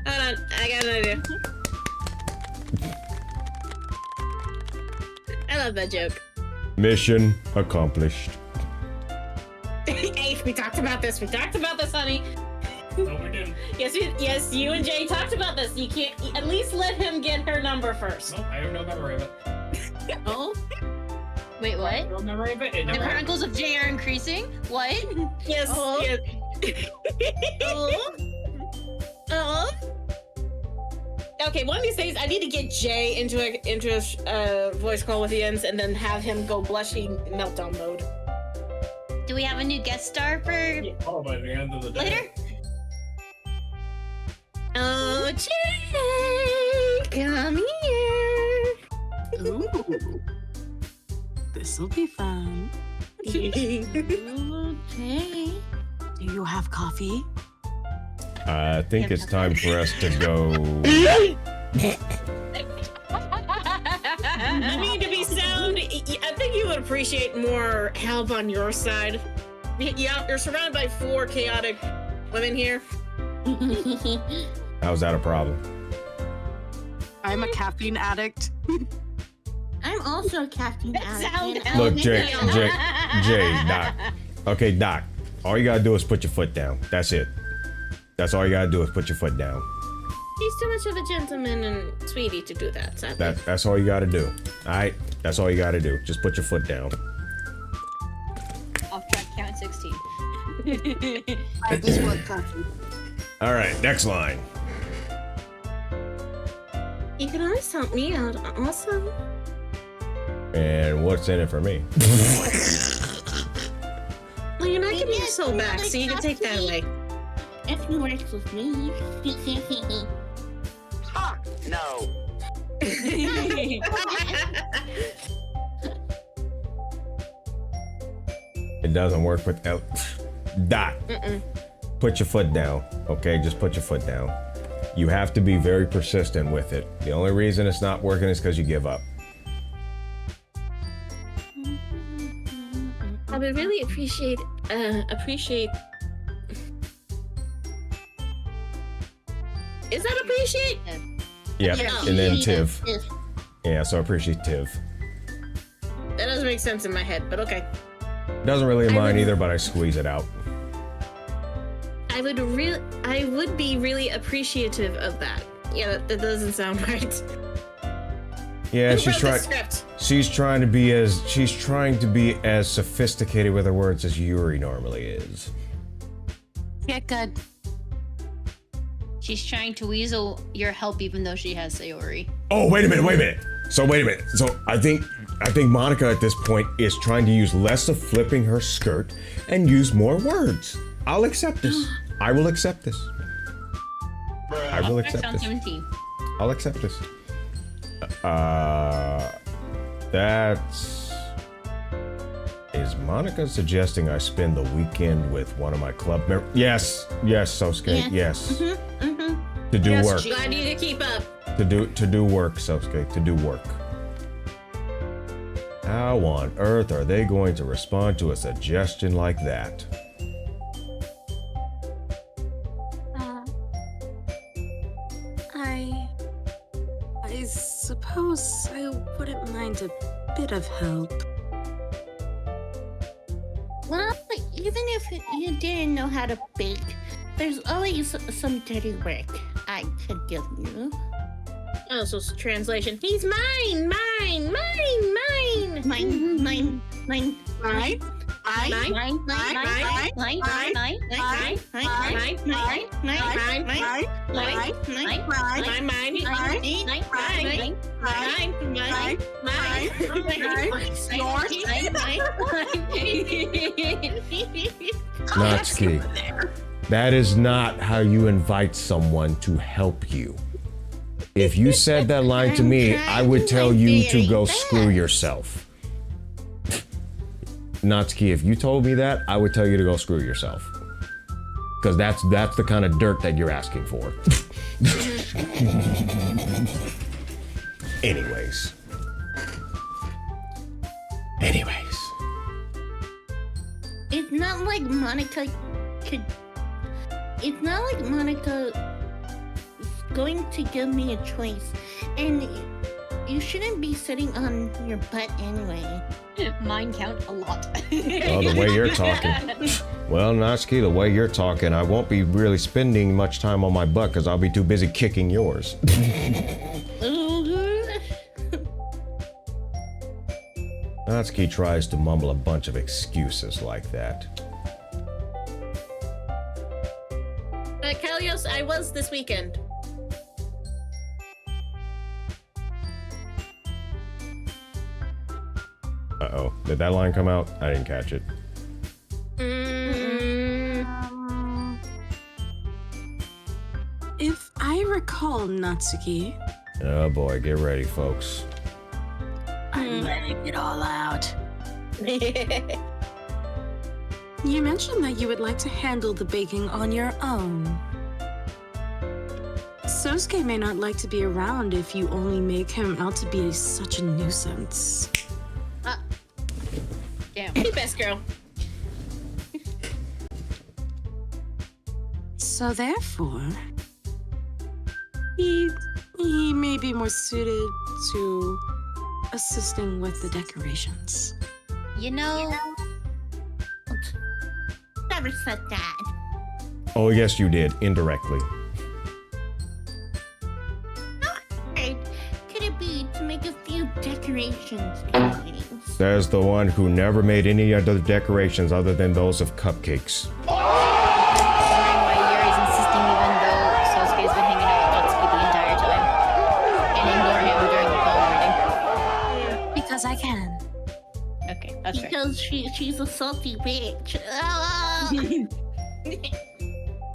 Hold on, I got an idea. I love that joke. Mission accomplished. Hey, we talked about this. We talked about this, honey. No, we didn't. Yes, you and Jay talked about this. You can't at least let him get her number first. No, I have no memory of it. Oh? Wait, what? No memory of it. It The never happened. Chronicles of Jay are increasing? What? Yes, Oh. yes. Oh. Okay, one of these days I need to get Jay into a voice call with Jens and then have him go blushy meltdown mode. Do we have a new guest star for Oh, by the end of the day. later? Oh, Jay, come here. Ooh. This'll be fun. Okay. Do you have coffee? I think it's time for us to go. I mean, to be sound, I think you would appreciate more help on your side. Yeah, you're surrounded by 4 chaotic women here. How's that a problem? I'm a caffeine addict. I'm also a caffeine sound addict. Look, Jay, Doc. Okay, Doc. All you gotta do is put your foot down. That's it. That's all you gotta do is put your foot down. He's too much of a gentleman and sweetie to do that, sadly. That's all you gotta do. All right, that's all you gotta do. Just put your foot down. Off track count 16. I just want coffee. All right, next line. You can always help me out, also. And what's in it for me? Well, you're not You getting your get soul back, another so you can take that coffee. away. If you work with me. Fuck no. It doesn't work with Doc. Put your foot down. Okay, just put your foot down. You have to be very persistent with it. The only reason it's not working is because you give up. I would really appreciate. Is that appreciate? Yeah, Yeah. and then Tiv. Yeah, so appreciative. That doesn't make sense in my head, but okay. Doesn't really in I mine would- either, but I squeeze it out. I would be really appreciative of that. Yeah, that doesn't sound right. Yeah, Who she's wrote the trying. script? She's trying to be as sophisticated with her words as Yuri normally is. Get good. She's trying to weasel your help even though she has Sayori. Oh, wait a minute. So I think Monica at this point is trying to use less of flipping her skirt and use more words. I'll accept this. I will accept this. I will accept Round this. 17. I'll accept this. Is Monica suggesting I spend the weekend with one of my club members? Yes, Sosuke, yes. To do work. I need to keep up. To do work, Sosuke, to do work. How on earth are they going to respond to a suggestion like that? I suppose I wouldn't mind a bit of help. Well, even if you didn't know how to bake, there's always some dirty work I could give you. Oh, so it's translation. He's mine. Natsuki, that is not how you invite someone to help you. If you said that line to me, I would tell you to go screw yourself. Natsuki, if you told me that, I would tell you to go screw yourself. Because that's the kind of dirt that you're asking for. Anyways. It's not like Monica could. It's not like Monica is going to give me a choice, and you shouldn't be sitting on your butt anyway. Mine count a lot. Oh, the way you're talking. Well, Natsuki, the way you're talking, I won't be really spending much time on my butt because I'll be too busy kicking yours. Natsuki tries to mumble a bunch of excuses like that. Kalios, I was this weekend. Uh-oh. Did that line come out? I didn't catch it. If I recall, Natsuki, Oh boy, get ready, folks. I'm letting it all out. You mentioned that you would like to handle the baking on your own. Sosuke may not like to be around if you only make him out to be such a nuisance. Damn. Hey, best girl. So therefore, he may be more suited to assisting with the decorations. You know, Never said that. Oh, yes, you did, indirectly. Right. Could it be to make a few decorations, anyways? Says the one who never made any other decorations other than those of cupcakes. wondering why Yuri's insisting even though Sosuke's been hanging out with Natsuki the entire time. And ignore him during the poem reading. Because I can. Okay, that's fair. Because she's a salty bitch.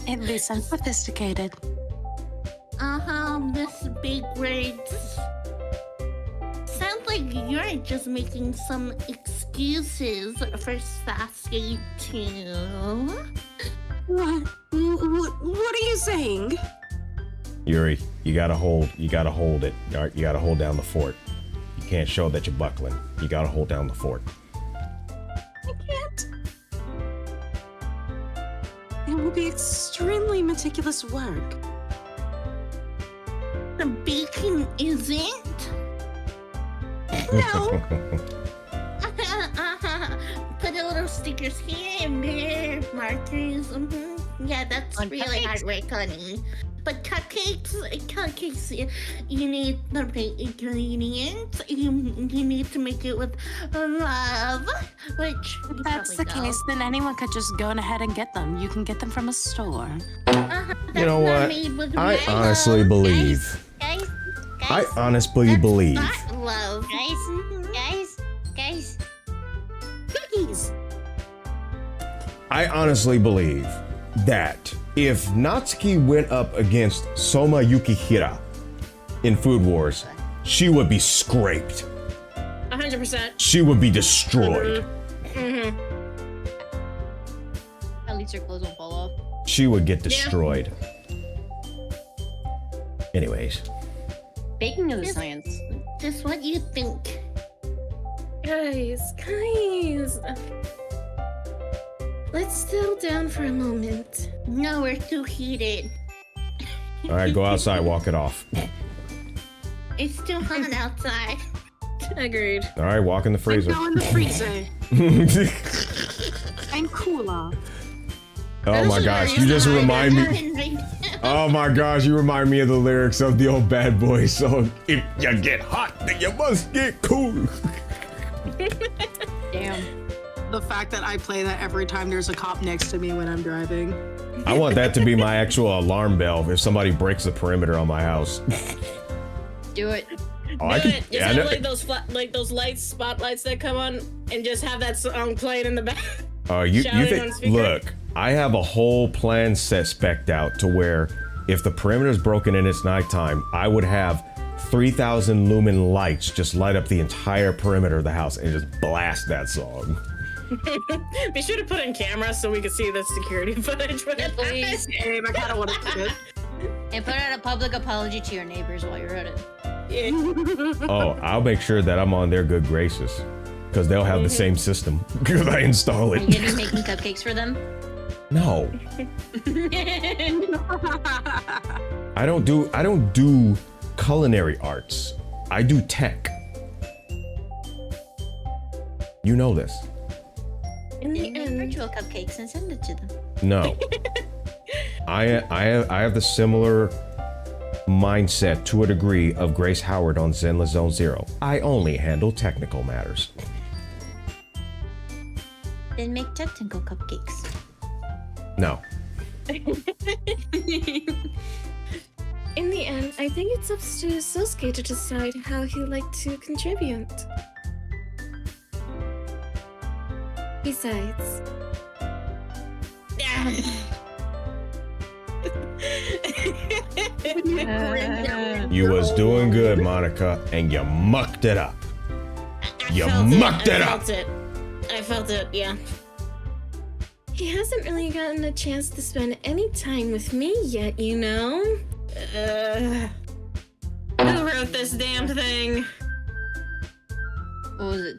At least I'm sophisticated. Miss Big Words. Sounds like you're just making some excuses for Sasuke too. What are you saying? Yuri, you gotta hold it. All right, you gotta hold down the fort. You can't show that you're buckling. You gotta hold down the fort. I can't. It will be extremely meticulous work. The baking isn't? No. Put a little stickers here and there, markers. Yeah, that's On really cupcakes? hard work, honey. But cupcakes, you need the right ingredients. You need to make it with love, which you If that's the probably know. case, then anyone could just go ahead and get them. You can get them from a store. That's You know not what? made with I real honestly love. believe. Guys, I guys, honestly That's believe. not love. guys. Cookies. I honestly believe that if Natsuki went up against Soma Yukihira in Food Wars, she would be scraped. 100%. She would be destroyed. At least her clothes won't fall off. She would get destroyed. Anyways, Baking is a Yes. science. Just what you think. Guys. Let's settle down for a moment. No, we're too heated. all right, go outside, walk it off. It's too hot outside. Agreed. All right, walk in the freezer. Go in the freezer. And cooler. Oh my gosh, you just remind me. Oh my gosh, you remind me of the lyrics of the old Bad Boy song. If you get hot, then you must get cool. Damn. The fact that I play that every time there's a cop next to me when I'm driving. I want that to be my actual alarm bell if somebody breaks the perimeter on my house. Do it. Oh, I Do can, it. Just yeah, I have know- like those lights, spotlights that come on, and just have that song playing in the back. you shouting on think? speaker. Look, I have a whole plan set spec'd out to where if the perimeter is broken and it's nighttime, I would have 3,000 lumen lights just light up the entire perimeter of the house and just blast that song. Be sure to put in cameras so we can see the security footage. When Yeah, it please. Hey, I kind of want to do it. And put out a public apology to your neighbors while you're at it. happens. Oh, I'll make sure that I'm on their good graces because they'll have the same system because I install Are you it. gonna be making cupcakes for them? No, I don't do culinary arts. I do tech. You know this. In the You make end, virtual cupcakes and send it to them. No. I have the similar mindset to a degree of Grace Howard on Zenless Zone Zero. I only handle technical matters. Then make technical cupcakes. No. in the end, I think it's up to Sosuke to decide how he'd like to contribute. Besides, You was doing good, Monica, and you mucked it up. You mucked it up. I felt it, yeah. He hasn't really gotten a chance to spend any time with me yet, you know? Who wrote this damn thing? What was it?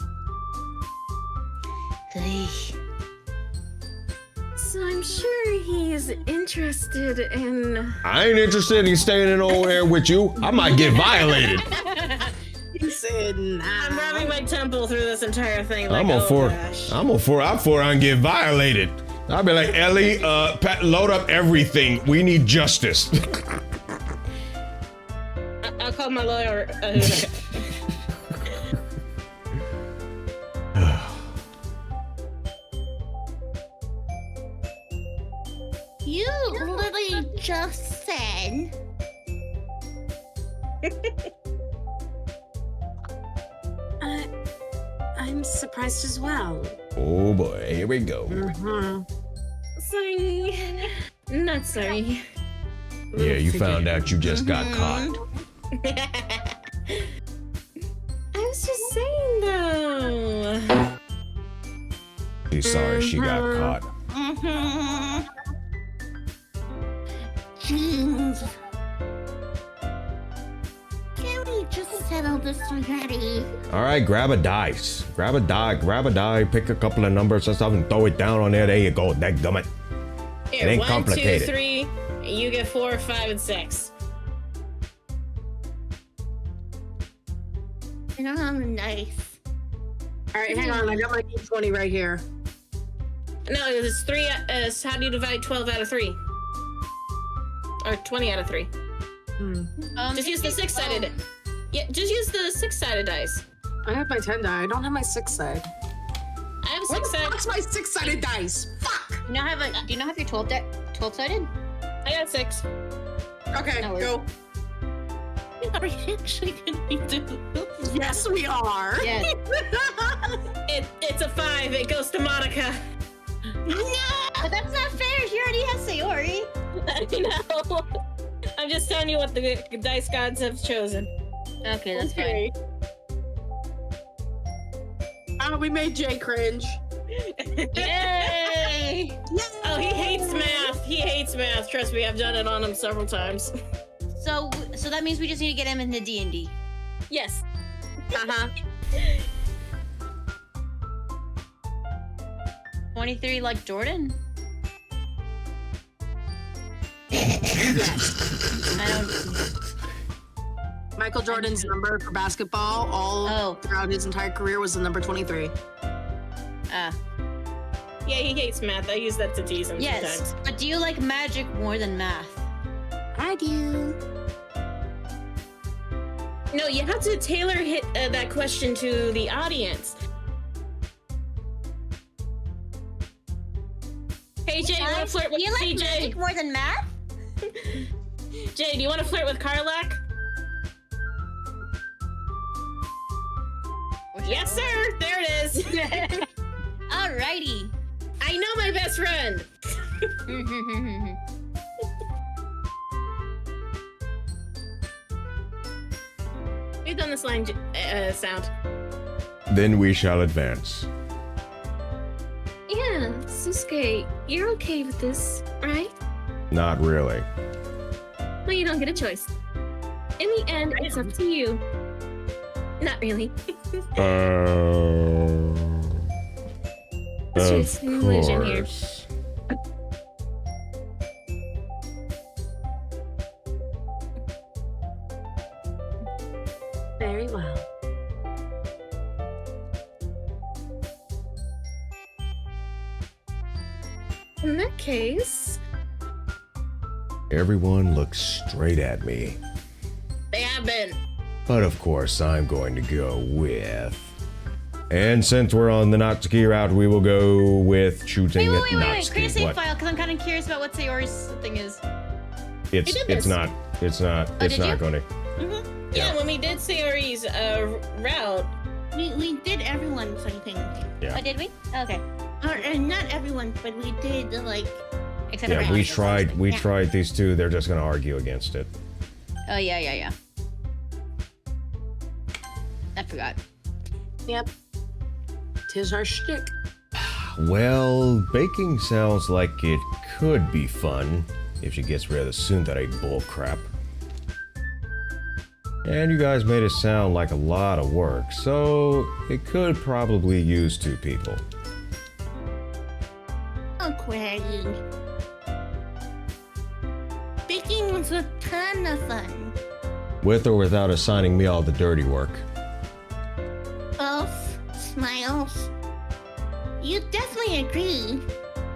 So I'm sure he's interested in... I ain't interested in staying in old air with you. I might get violated. He said, nah. I'm rubbing my temple through this entire thing like, I'm oh for gosh. I get violated. I'll be like, Ellie, load up everything. We need justice. I'll call my lawyer. You literally just said. I'm surprised as well. Oh boy, here we go. Sorry. Not sorry. Yeah, you found out you just got caught. I was just saying though. She's sorry she got caught. Jeans. Can we just settle this already? All right, grab a dice. Grab a die, pick a couple of numbers or something, throw it down on there. There you go. Dadgummit. Here, ain't 1, complicated. 2, 3. You get 4, 5, and 6. I don't have a knife. All right, hang on. I got my D20 right here. No, it's 3. How do you divide 12 out of 3? Or 20 out of 3? Just use the 6-sided. Yeah, just use the 6-sided dice. I have my 10 die. I don't have my 6-sided. I have a What the 6-sided. fuck's my 6-sided dice? Fuck! Do you not have your 12-sided? I got 6. Okay, No, go. Are we actually gonna do? Yes, we are. Yeah. It's a 5. It goes to Monica. But that's not fair. She already has Sayori. I know. I'm just telling you what the dice gods have chosen. Okay, that's Okay. We made Jay cringe. fine. Yay! Oh, he hates math. He hates math. Trust me, I've done it on him several times. So that means we just need to get him into D&D. Yes. Uh-huh. 23 like Jordan? I don't. Michael Jordan's number for basketball all throughout his entire career was the number 23. Yeah, he hates math. I use that to tease him Yes, sometimes. but do you like magic more than math? I do. No, you have to tailor that question to the audience. Hey, Jay, you want to flirt with Do you like CJ? magic more than math? Jay, do you want to flirt with Karlak? Yes, sir. There it is. Alrighty. I know my best friend. We've done this line sound. Then we shall advance. Yeah, Susuke, you're okay with this, right? Not really. Well, you don't get a choice. In the end, it's up to you. Not really. Let's Of use illusion here. course. Very well. In that case, Everyone looks straight at me. they have been. But of course, I'm going to go with... And since we're on the Natsuki route, we will go with choosing Wait. Create a Natsuki. save What? file, because I'm kind of curious about what Sayori's thing is. It's did this. not did you? going to. Yeah, when we did Sayori's route, We did everyone's, I think. Yeah. Oh, did we? Okay. Or not everyone, but we did like. Except Yeah, for we Alex. tried these two. They're just going to argue against it. Oh, yeah. I forgot. Yep. Tis our shtick. Well, baking sounds like it could be fun if she gets rid of the tsundere bullcrap. And you guys made it sound like a lot of work, so it could probably use 2 people. Oh, Quaggy. Baking was a ton of fun. With or without assigning me all the dirty work. Both smiles. You definitely agree.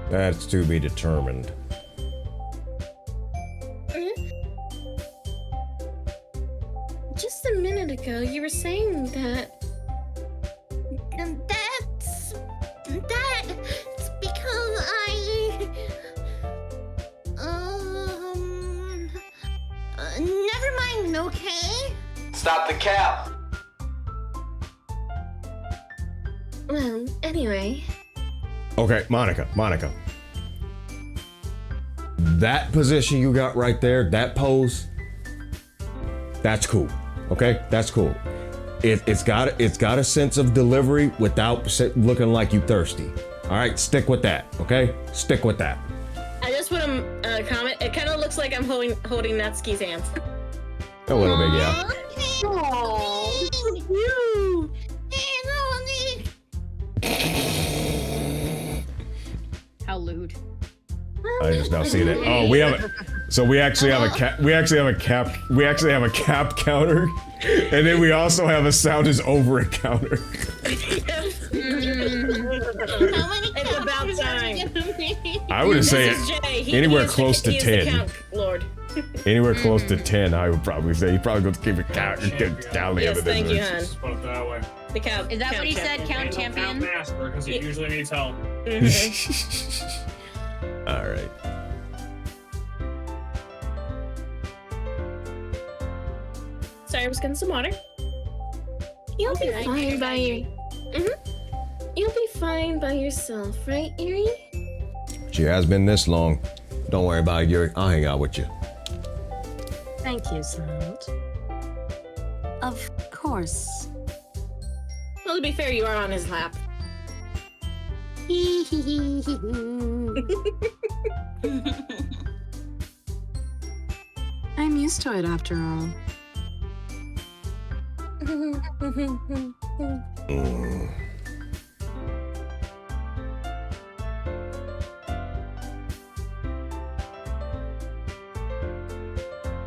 That's to be determined. just a minute ago, you were saying that. And that's because never mind, okay? Stop the cap. Well, anyway. Okay, Monica. That position you got right there, that pose, that's cool. Okay, that's cool. It's got a sense of delivery without looking like you thirsty. All right, stick with that. Okay, stick with that. I just put a comment. It kind of looks like I'm holding Natsuki's hand. A little bit, yeah. Oh, thank you. How lewd. I just now see that. Oh, we have a. So we actually have a cap. We actually have a cap counter, and then we also have a sound is over a counter. How many It's about time. I would say This is Jay. anywhere close to he is 10. the count lord. Anywhere close to 10, I would probably say he's probably going to keep it count down the Yes, end of thank you, this. hon. Just put it that way. The count. Is that count what he said? champion. Count Count champion? master, because he usually needs help. All right. Sorry, I was getting some water. You'll be fine by your. You'll be fine by yourself, right, Erie? She has been this long. Don't worry about it, Yuri. I'll hang out with you. Thank you, Sound. Of course. Well, to be fair, you are on his lap. I'm used to it after all. Mm.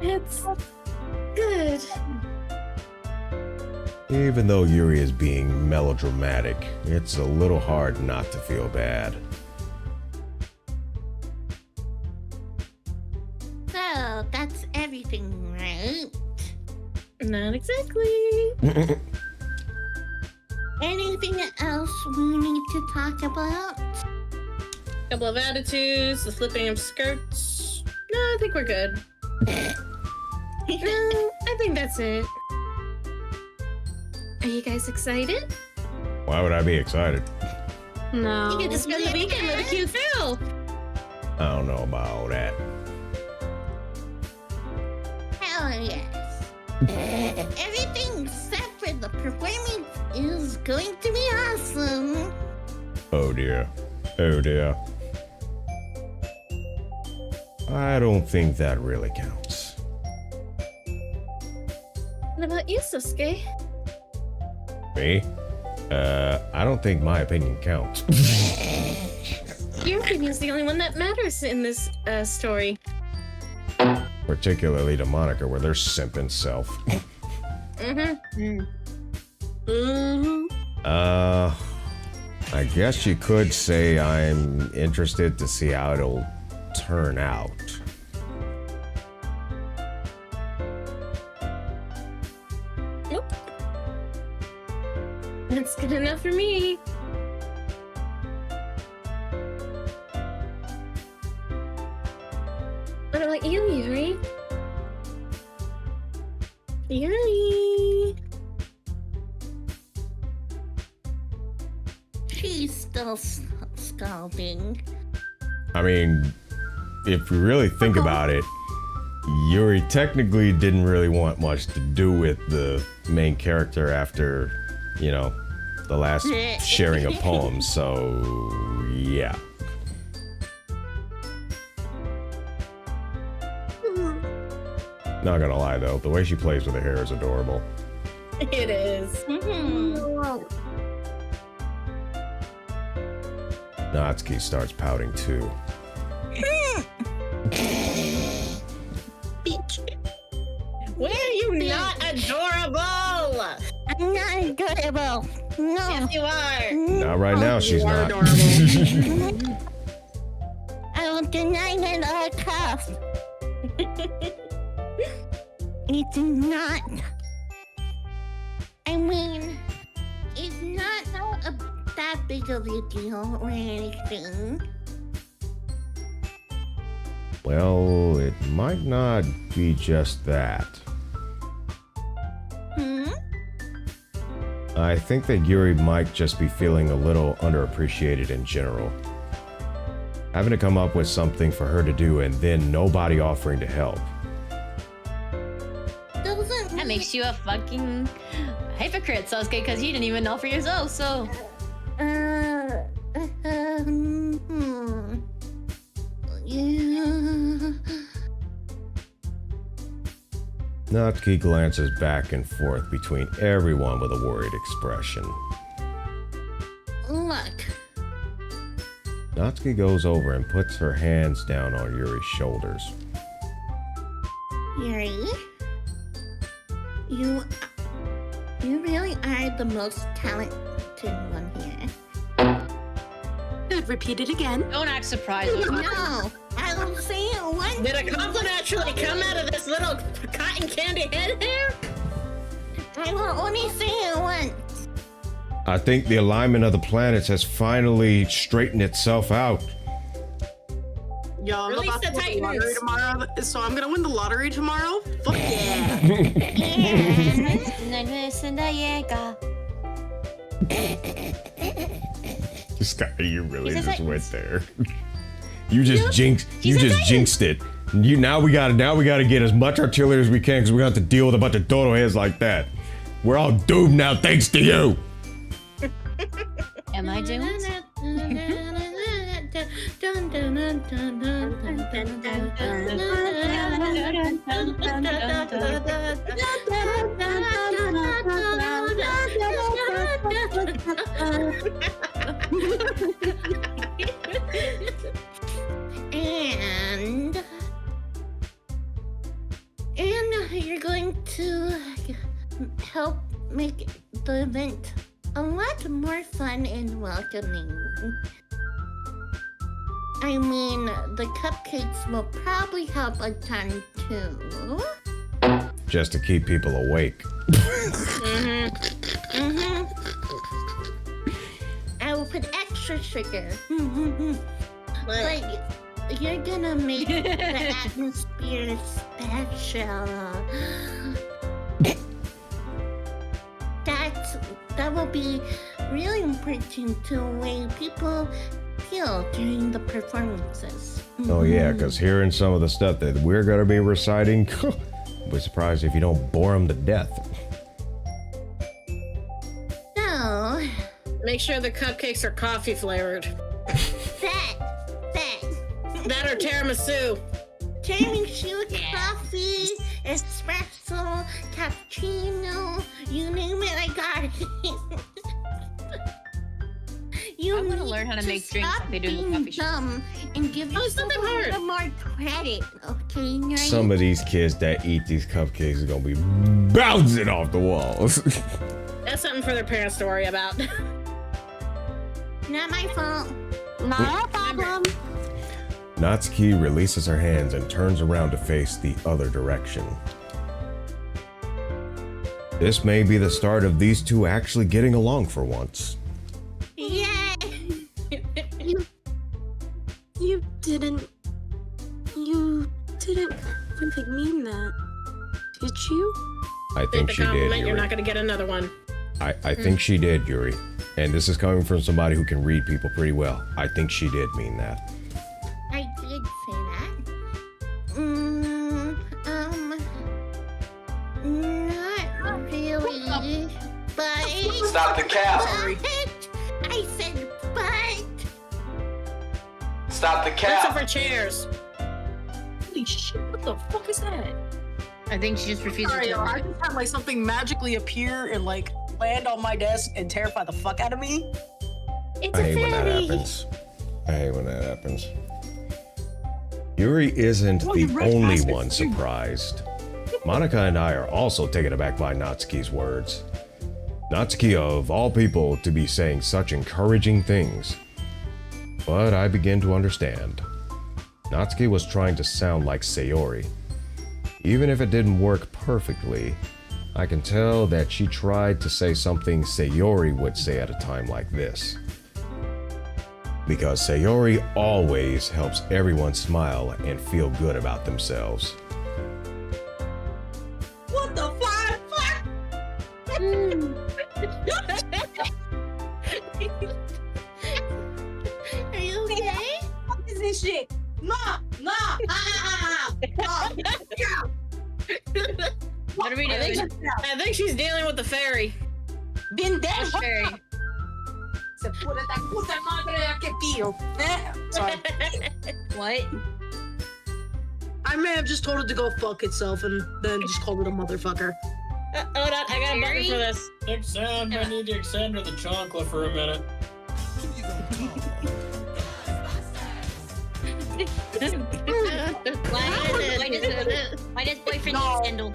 It's good. Even though Yuri is being melodramatic, it's a little hard not to feel bad. So, that's everything, right? Not exactly. Anything else we need to talk about? Couple of attitudes, the flipping of skirts. No, I think we're good. No, I think that's it. Are you guys excited? Why would I be excited? No. You get to spend the weekend with a cute Phil. I don't know about all that. Hell yes. Everything except for the performance is going to be awesome. Oh dear. Oh dear. I don't think that really counts. What about you, Sasuke? Me? I don't think my opinion counts. Your opinion's the only one that matters in this story. Particularly to Monica, where they're simping self. I guess you could say I'm interested to see how it'll turn out. Nope. That's good enough for me. What about you, Yuri? Yuri. She's still scalding. I mean, if we really think about it, Yuri technically didn't really want much to do with the main character after, you know, the last sharing of poems, so yeah. Not gonna lie though, the way she plays with her hair is adorable. It is. Natsuki starts pouting too. Where are you not adorable? I'm not adorable. No. Yes, you are. Not right now, she's You are not. adorable. I will deny it all costs. It's not. I mean, it's not that big of a deal or anything. Well, it might not be just that. I think that Yuri might just be feeling a little underappreciated in general. Having to come up with something for her to do and then nobody offering to help. That makes you a fucking hypocrite, Sasuke, because you didn't even know for yourself, so. Yeah. Natsuki glances back and forth between everyone with a worried expression. Look. Natsuki goes over and puts her hands down on Yuri's shoulders. Yuri, you really are the most talented one here. Repeat it again. Don't act surprised. No, I will say it once. Did a compliment actually come out of this little cotton candy head hair? I will only say it once. I think the alignment of the planets has finally straightened itself out. Yo, I'm Release about to the win the lottery Titans. tomorrow, so I'm gonna win the lottery tomorrow. Fuck yeah! Skye, you really He's a just Titans. went there. You just jinxed it. Now we gotta get as much artillery as we can because we have to deal with a bunch of dodo heads like that. We're all doomed now thanks to you. Am I doomed? And you're going to help make the event a lot more fun and welcoming. I mean, the cupcakes will probably help a ton too. Just to keep people awake. I will put extra sugar. But you're gonna make the atmosphere special. That will be really important to the way people feel during the performances. Oh yeah, because hearing some of the stuff that we're gonna be reciting, we're surprised if you don't bore them to death. So, Make sure the cupcakes are coffee flavored. that. That or tiramisu. Tiramisu, coffee, espresso, cappuccino, you name it, I got it. I'm gonna learn how to make drinks like they do in the coffee shop. And give Oh, it's not yourself that a hard. little more credit, okay? Right? Some of these kids that eat these cupcakes are gonna be bouncing off the walls. That's something for their parents to worry about. Not my fault. Not a problem. Natsuki releases her hands and turns around to face the other direction. This may be the start of these two actually getting along for once. Yay! You didn't really mean that, did you? I Take think the she did, compliment, you're Yuri. not gonna get another one. I think she did, Yuri. And this is coming from somebody who can read people pretty well. I think she did mean that. I did say that. Not really. But. Stop the cap. But. I said but. Stop the Listen cap. for chairs. Holy shit, what the fuck is that? I think she just refused Sorry, to. yo, I just had like something magically appear and like land on my desk and terrify the fuck out of me. It's I a hate when that fairy. happens. I hate when that happens. Yuri isn't Oh, the you red only bastard. one surprised. Monica and I are also taken aback by Natsuki's words. Natsuki, of all people, to be saying such encouraging things. But I begin to understand. Natsuki was trying to sound like Sayori. Even if it didn't work perfectly, I can tell that she tried to say something Sayori would say at a time like this. Because Sayori always helps everyone smile and feel good about themselves. What the fuck? Are you okay? What is this shit? Ma! What are we doing? I think she's dealing with the fairy. Been dead. Which fairy? Se pura esta puta madre que tío. Sorry. What? I may have just told it to go fuck itself and then just called it a motherfucker. Hold on, I got a button for this. Extend. I need to extend her the chocolate for a minute. Why does boyfriend No. need Stendhal?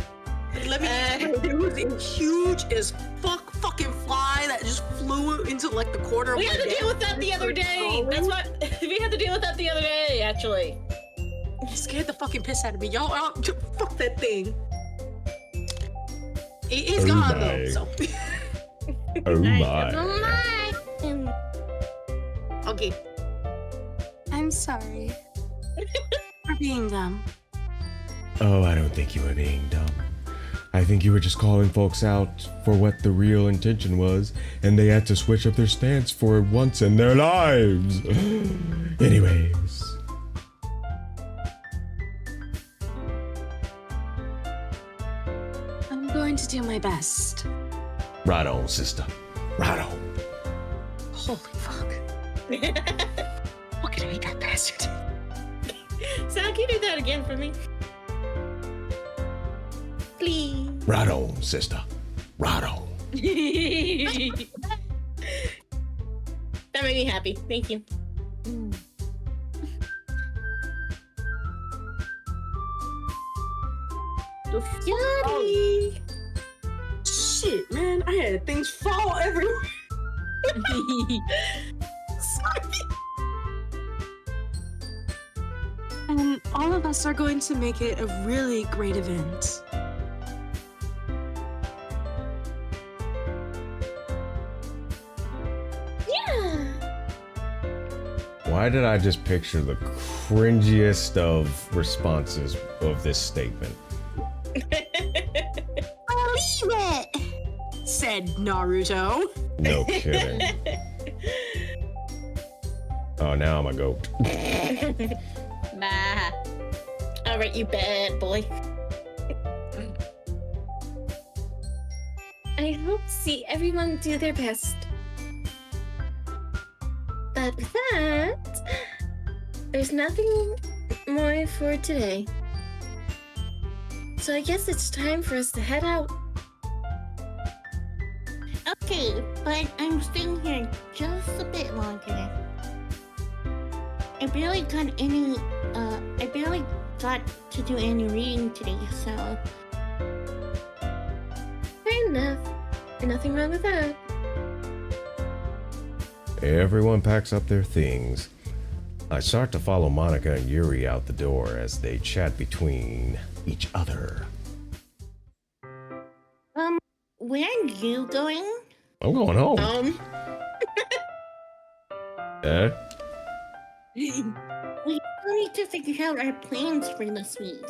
let me explain. There was a huge as fucking fly that just flew into like the corner of We my had to desk. deal with that the other day. That's what we had to deal with that the other day, actually. It scared the fucking piss out of me. Y'all, fuck that thing. It's gone though, so. Oh my. Okay. I'm sorry for being dumb. Oh, I don't think you were being dumb. I think you were just calling folks out for what the real intention was, and they had to switch up their stance for once in their lives. Anyways. I'm going to do my best. Right on, sister. Right on. Holy fuck. Look at me, that bastard. Zach, you do that again for me. Please. Right on, sister. Right on. That made me happy. Thank you. Yachty. Shit, man. I had things fall everywhere. Sorry. And all of us are going to make it a really great event. Yeah. Why did I just picture the cringiest of responses of this statement? Believe it. Said Naruto. No kidding. Oh, now I'm a goat. Bah. All right, you bad boy. I hope to see everyone do their best. But with that, there's nothing more for today. So I guess it's time for us to head out. Okay, but I'm staying here just a bit longer. I barely got to do any reading today, so. Fair enough. There's nothing wrong with that. Everyone packs up their things. I start to follow Monica and Yuri out the door as they chat between each other. Where are you going? I'm going home. We still need to figure out our plans for this week.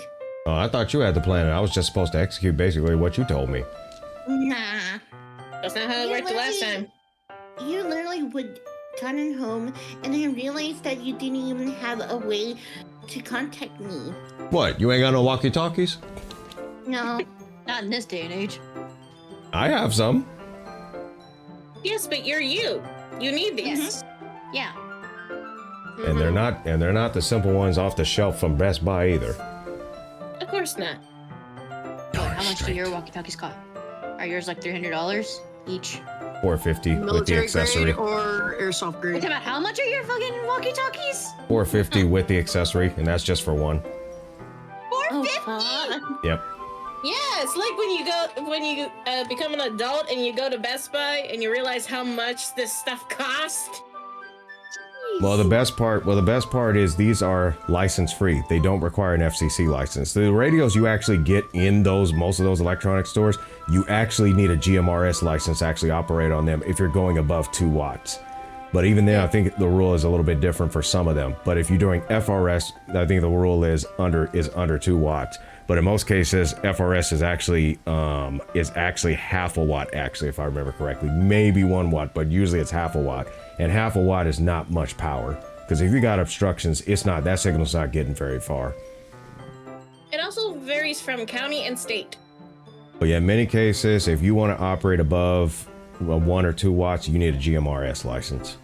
Oh, I thought you had the plan. I was just supposed to execute basically what you told me. Nah. That's not how it worked the last time. You literally would gotten home, and I realized that you didn't even have a way to contact me. What? You ain't got no walkie-talkies? No. Not in this day and age. I have some. Yes, but you're you. You need these. Yeah. And they're not the simple ones off the shelf from Best Buy either. Of course not. How much do your walkie-talkies cost? Are yours like $300 each? $450 with the Military accessory. grade or airsoft grade? Wait, about how much are your fucking walkie-talkies? $450 with the accessory, and that's just for one. Oh, fuck. Yep. Yeah, it's like when you become an adult and you go to Best Buy and you realize how much this stuff costs. Well, the best part is these are license free. They don't require an FCC license. The radios you actually get in most of those electronic stores, you actually need a GMRS license to actually operate on them if you're going above 2 watts. But even then, I think the rule is a little bit different for some of them. But if you're doing FRS, I think the rule is under 2 watts. But in most cases, FRS is actually half a watt, actually, if I remember correctly. Maybe 1 watt, but usually it's half a watt. And half a watt is not much power. Because if you got obstructions, that signal's not getting very far. It also varies from county and state. But yeah, in many cases, if you want to operate above 1 or 2 watts, you need a GMRS license.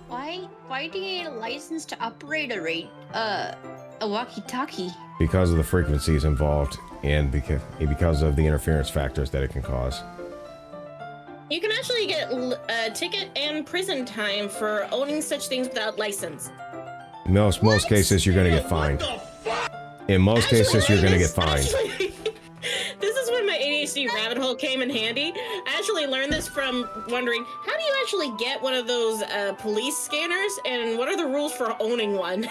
Why do you need a license to operate a walkie-talkie? Because of the frequencies involved and because of the interference factors that it can cause. You can actually get a ticket and prison time for owning such things without license. In most cases, you're going to get fined. In most cases, you're going to get fined. This is when my frequency rabbit hole came in handy. I actually learned this from wondering, how do you actually get one of those police scanners, and what are the rules for owning one?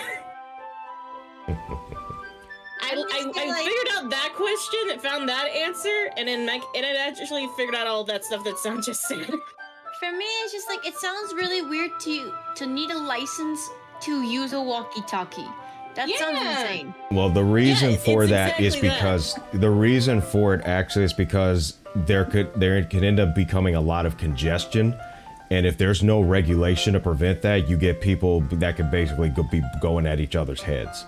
I figured out that question, found that answer, and then I actually figured out all that stuff that Sam just said. For me, it's just like, it sounds really weird to need a license to use a walkie-talkie. That sounds insane. Well, the reason for it's that is exactly because the reason for it actually is because there could end up becoming a lot of congestion, and if there's no regulation to prevent that, you get people that could basically be going at each other's heads.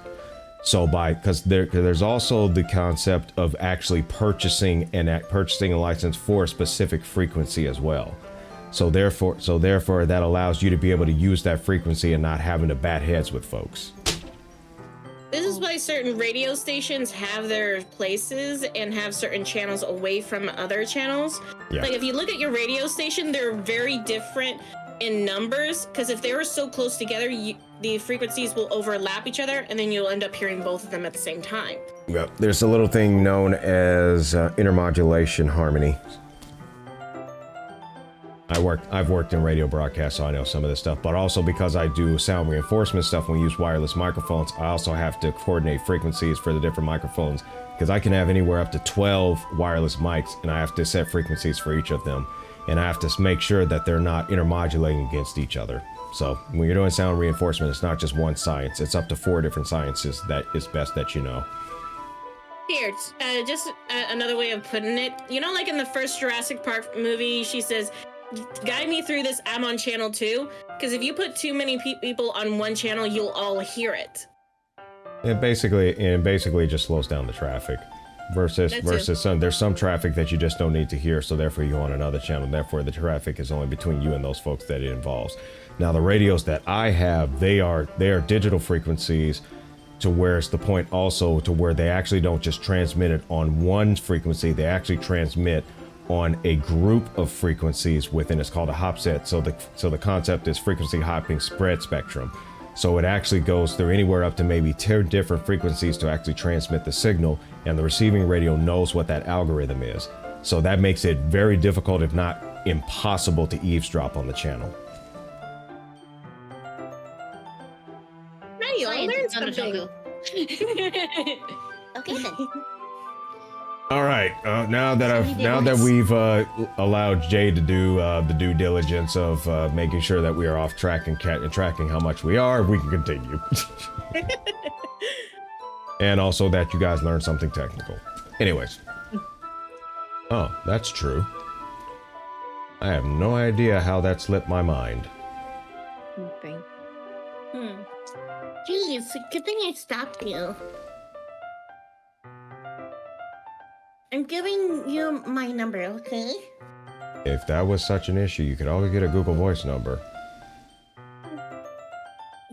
So because there's also the concept of actually purchasing a license for a specific frequency as well. So therefore that allows you to be able to use that frequency and not having to bat heads with folks. This is why certain radio stations have their places and have certain channels away from other channels. Yeah. Like if you look at your radio station, they're very different in numbers, because if they were so close together, the frequencies will overlap each other, and then you'll end up hearing both of them at the same time. Yeah, there's a little thing known as intermodulation harmony. I've worked in radio broadcasts, so I know some of this stuff, but also because I do sound reinforcement stuff when we use wireless microphones, I also have to coordinate frequencies for the different microphones, because I can have anywhere up to 12 wireless mics, and I have to set frequencies for each of them, and I have to make sure that they're not intermodulating against each other. So when you're doing sound reinforcement, it's not just one science, it's up to 4 different sciences that is best that you know. Here, just another way of putting it, you know, like in the first Jurassic Park movie, she says, guide me through this, I'm on channel 2, because if you put too many people on one channel, you'll all hear it. It basically just slows down the traffic. Versus there's some traffic that you just don't need to hear, so therefore you go on another channel, therefore the traffic is only between you and those folks that it involves. Now the radios that I have, they are digital frequencies, to where it's the point also to where they actually don't just transmit it on one frequency, they actually transmit on a group of frequencies within, it's called a hop set. So the concept is frequency hopping spread spectrum. So it actually goes through anywhere up to maybe 10 different frequencies to actually transmit the signal, and the receiving radio knows what that algorithm is. So that makes it very difficult, if not impossible, to eavesdrop on the channel. Now you all learned something. Okay then. All right. Now that we've allowed Jay to do the due diligence of making sure that we are off track and tracking how much we are, we can continue. And also that you guys learned something technical. Anyways. Oh, that's true. I have no idea how that slipped my mind. Okay. Jeez, good thing I stopped you. I'm giving you my number, okay? If that was such an issue, you could always get a Google Voice number.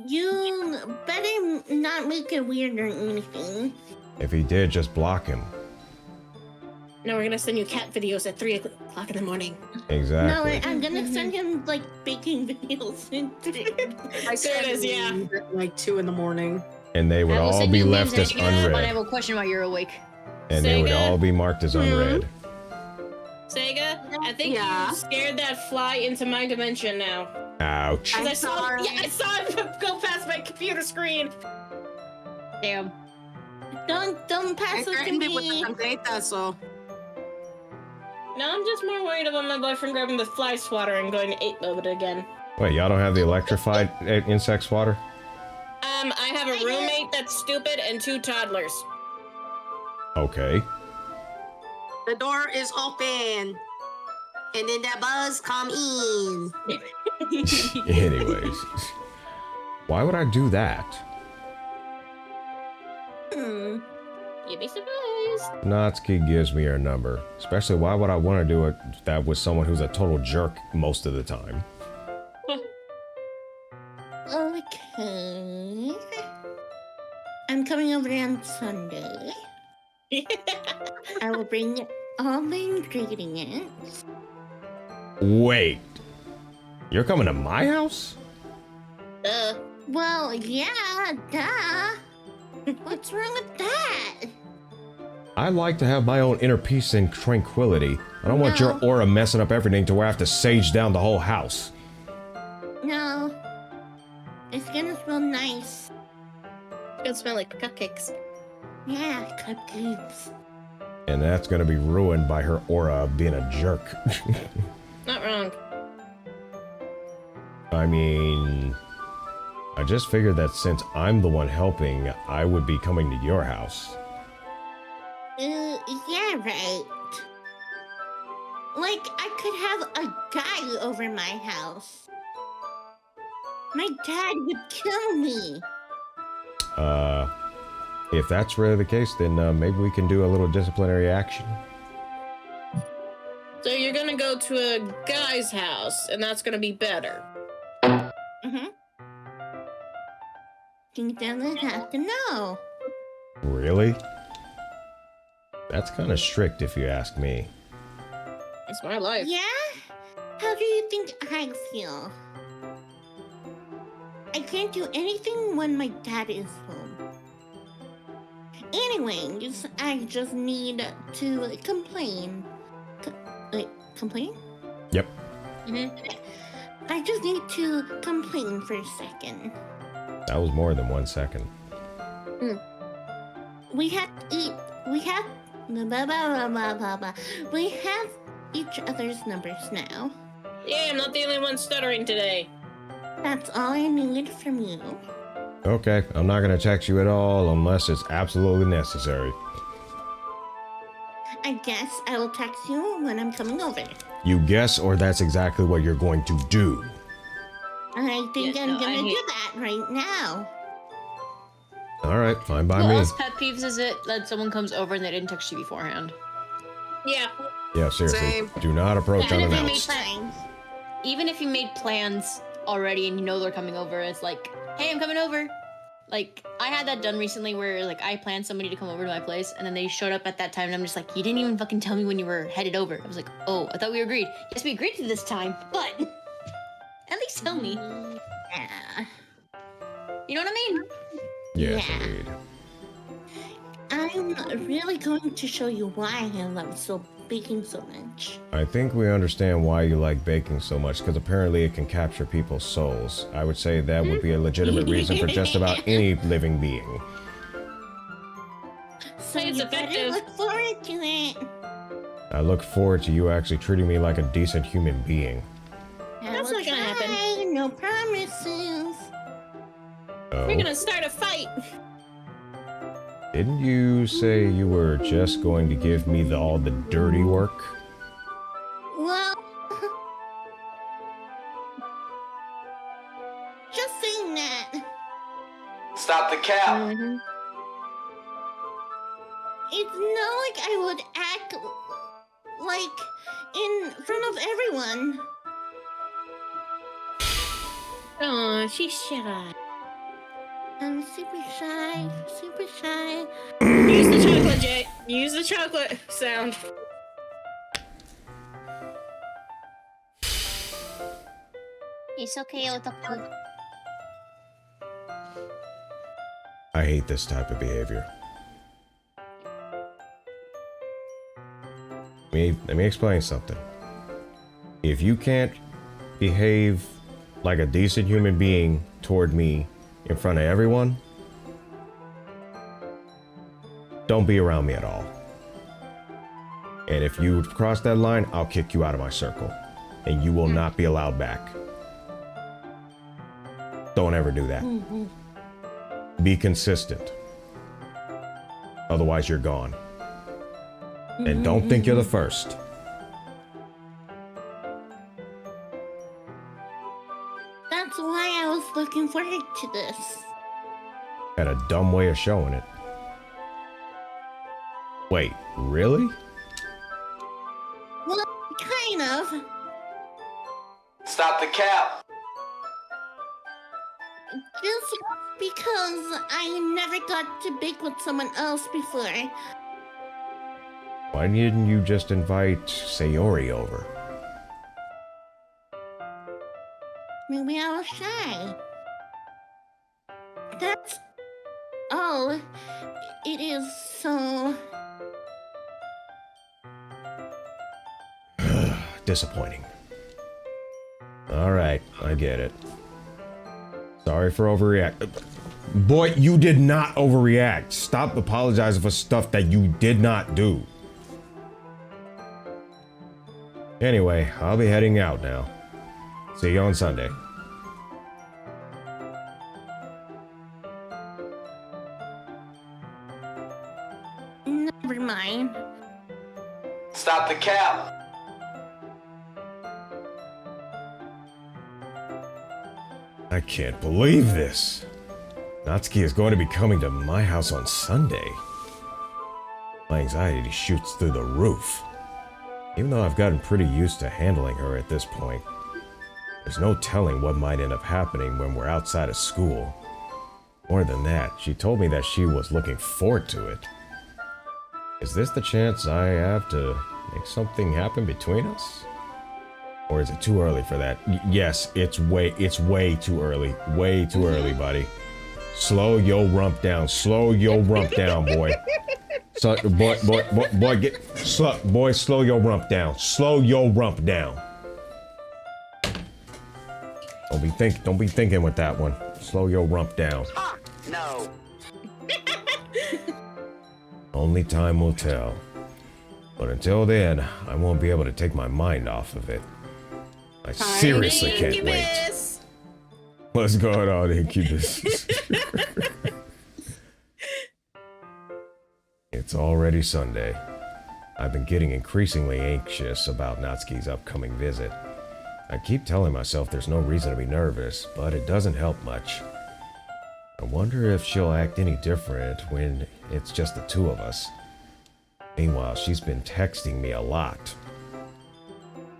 You better not make it weird or anything. If he did, just block him. No, we're gonna send you cat videos at 3 o'clock in the morning. Exactly. No, I'm gonna send him like baking videos. I There it is, yeah. at like 2 in the morning. And they would I will all send be you left memes as and you, but I have unread. a question while you're awake. And they would Sega? all be marked as unread. Sega, I think Yeah. you scared that fly into my dimension now. Ouch. 'Cause I'm I saw sorry. it go past my computer screen. Damn. Don't pass I it to threatened it with me. the data, so No, I'm just more worried about my boyfriend grabbing the fly swatter and going 8 mode again. Wait, y'all don't have the electrified insect swatter? I have a roommate that's stupid and 2 toddlers. Okay. the door is open. And then that buzz come in. Anyways. Why would I do that? You'd be surprised. Natsuki gives me her number. Especially, why would I want to do it that with someone who's a total jerk most of the time? Okay. I'm coming over on Sunday. I will bring all the ingredients. Wait. You're coming to my house? Well, yeah, duh. What's wrong with that? I like to have my own inner peace and tranquility. I don't want your aura messing up everything to where I have to sage down the whole house. No. It's gonna smell nice. It's gonna smell like cupcakes. Yeah, cupcakes. And that's gonna be ruined by her aura of being a jerk. Not wrong. I mean, I just figured that since I'm the one helping, I would be coming to your house. Yeah, right. Like, I could have a guy over my house. My dad would kill me. If that's really the case, then maybe we can do a little disciplinary action. So you're gonna go to a guy's house, and that's gonna be better. Mm-hmm. He doesn't have to know. Really? That's kind of strict if you ask me. It's my life. Yeah? How do you think I feel? I can't do anything when my dad is home. Anyways, I just need to complain. Complain? Yep. I just need to complain for a second. That was more than 1 second. We have to eat. We have. Blah, blah, blah, blah, blah, blah. We have each other's numbers now. Yeah, I'm not the only one stuttering today. That's all I need from you. Okay, I'm not gonna text you at all unless it's absolutely necessary. I guess I will text you when I'm coming over. You guess, or that's exactly what you're going to do. I think Yeah, I'm no, gonna I do hate- that right now. Alright, fine by What me. else pet peeves is it that someone comes over and they didn't text you beforehand? Yeah. Yeah, seriously. Same. Do not approach Even if you made unannounced. plans, even if you made plans already and you know they're coming over, it's like, hey, I'm coming over. Like, I had that done recently where, like, I planned somebody to come over to my place and then they showed up at that time and I'm just like, you didn't even fucking tell me when you were headed over. I was like, oh, I thought we agreed. Yes, we agreed to this time, but at least tell me. Yeah. You know what I mean? Yes, Yeah. indeed. I'm really going to show you why I love baking so much. I think we understand why you like baking so much, because apparently it can capture people's souls. I would say that would be a legitimate reason for just about any living being. So It's you better effective. look forward to it. I look forward to you actually treating me like a decent human being. That's not gonna happen. Try, no promises. Oh, We're gonna start a fight. didn't you say you were just going to give me all the dirty work? Well, just saying that. Stop the cap. It's not like I would act like in front of everyone. Oh, she's shy. I'm super shy, super shy. Use the chocolate, Jay. Use the chocolate sound. It's okay with the food. I hate this type of behavior. Let me explain something. If you can't behave like a decent human being toward me in front of everyone, don't be around me at all. And if you cross that line, I'll kick you out of my circle. And you will not be allowed back. Don't ever do that. Be consistent. Otherwise, you're gone. And don't think you're the first. That's why I was looking forward to this. Had a dumb way of showing it. Wait, really? Well, kind of. Stop the cap. Just because I never got to bake with someone else before. Why didn't you just invite Sayori over? Maybe I was shy. That's all. It is so disappointing. Alright, I get it. Sorry for overreact. Boy, you did not overreact. Stop apologizing for stuff that you did not do. Anyway, I'll be heading out now. See you on Sunday. Never mind. Stop the cap. I can't believe this. Natsuki is going to be coming to my house on Sunday. My anxiety shoots through the roof. Even though I've gotten pretty used to handling her at this point, there's no telling what might end up happening when we're outside of school. More than that, she told me that she was looking forward to it. Is this the chance I have to make something happen between us? Or is it too early for that? Yes, it's way too early. Way too early, buddy. Slow your rump down. Slow your rump down, boy. So, boy, slow your rump down. Slow your rump down. Don't be thinking with that one. Slow your rump down. No. Only time will tell. But until then, I won't be able to take my mind off of it. I seriously can't wait. What's going on, Incubus? It's already Sunday. I've been getting increasingly anxious about Natsuki's upcoming visit. I keep telling myself there's no reason to be nervous, but it doesn't help much. I wonder if she'll act any different when it's just the two of us. Meanwhile, she's been texting me a lot.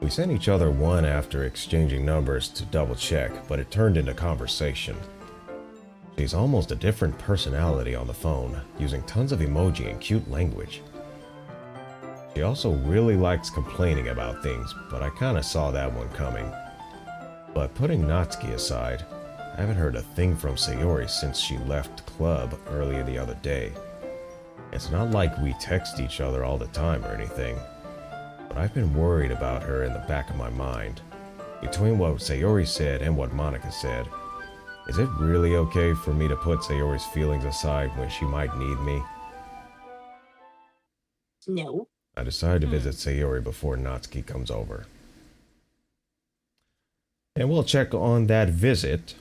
We sent each other one after exchanging numbers to double check, but it turned into conversation. She's almost a different personality on the phone, using tons of emoji and cute language. She also really likes complaining about things, but I kinda saw that one coming. But putting Natsuki aside, I haven't heard a thing from Sayori since she left club earlier the other day. It's not like we text each other all the time or anything, but I've been worried about her in the back of my mind. Between what Sayori said and what Monica said, is it really okay for me to put Sayori's feelings aside when she might need me? No. I decided to visit Sayori before Natsuki comes over. And we'll check on that visit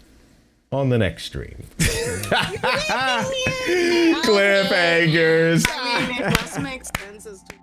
on the next stream. Cliffhangers! I mean, it must make sense as to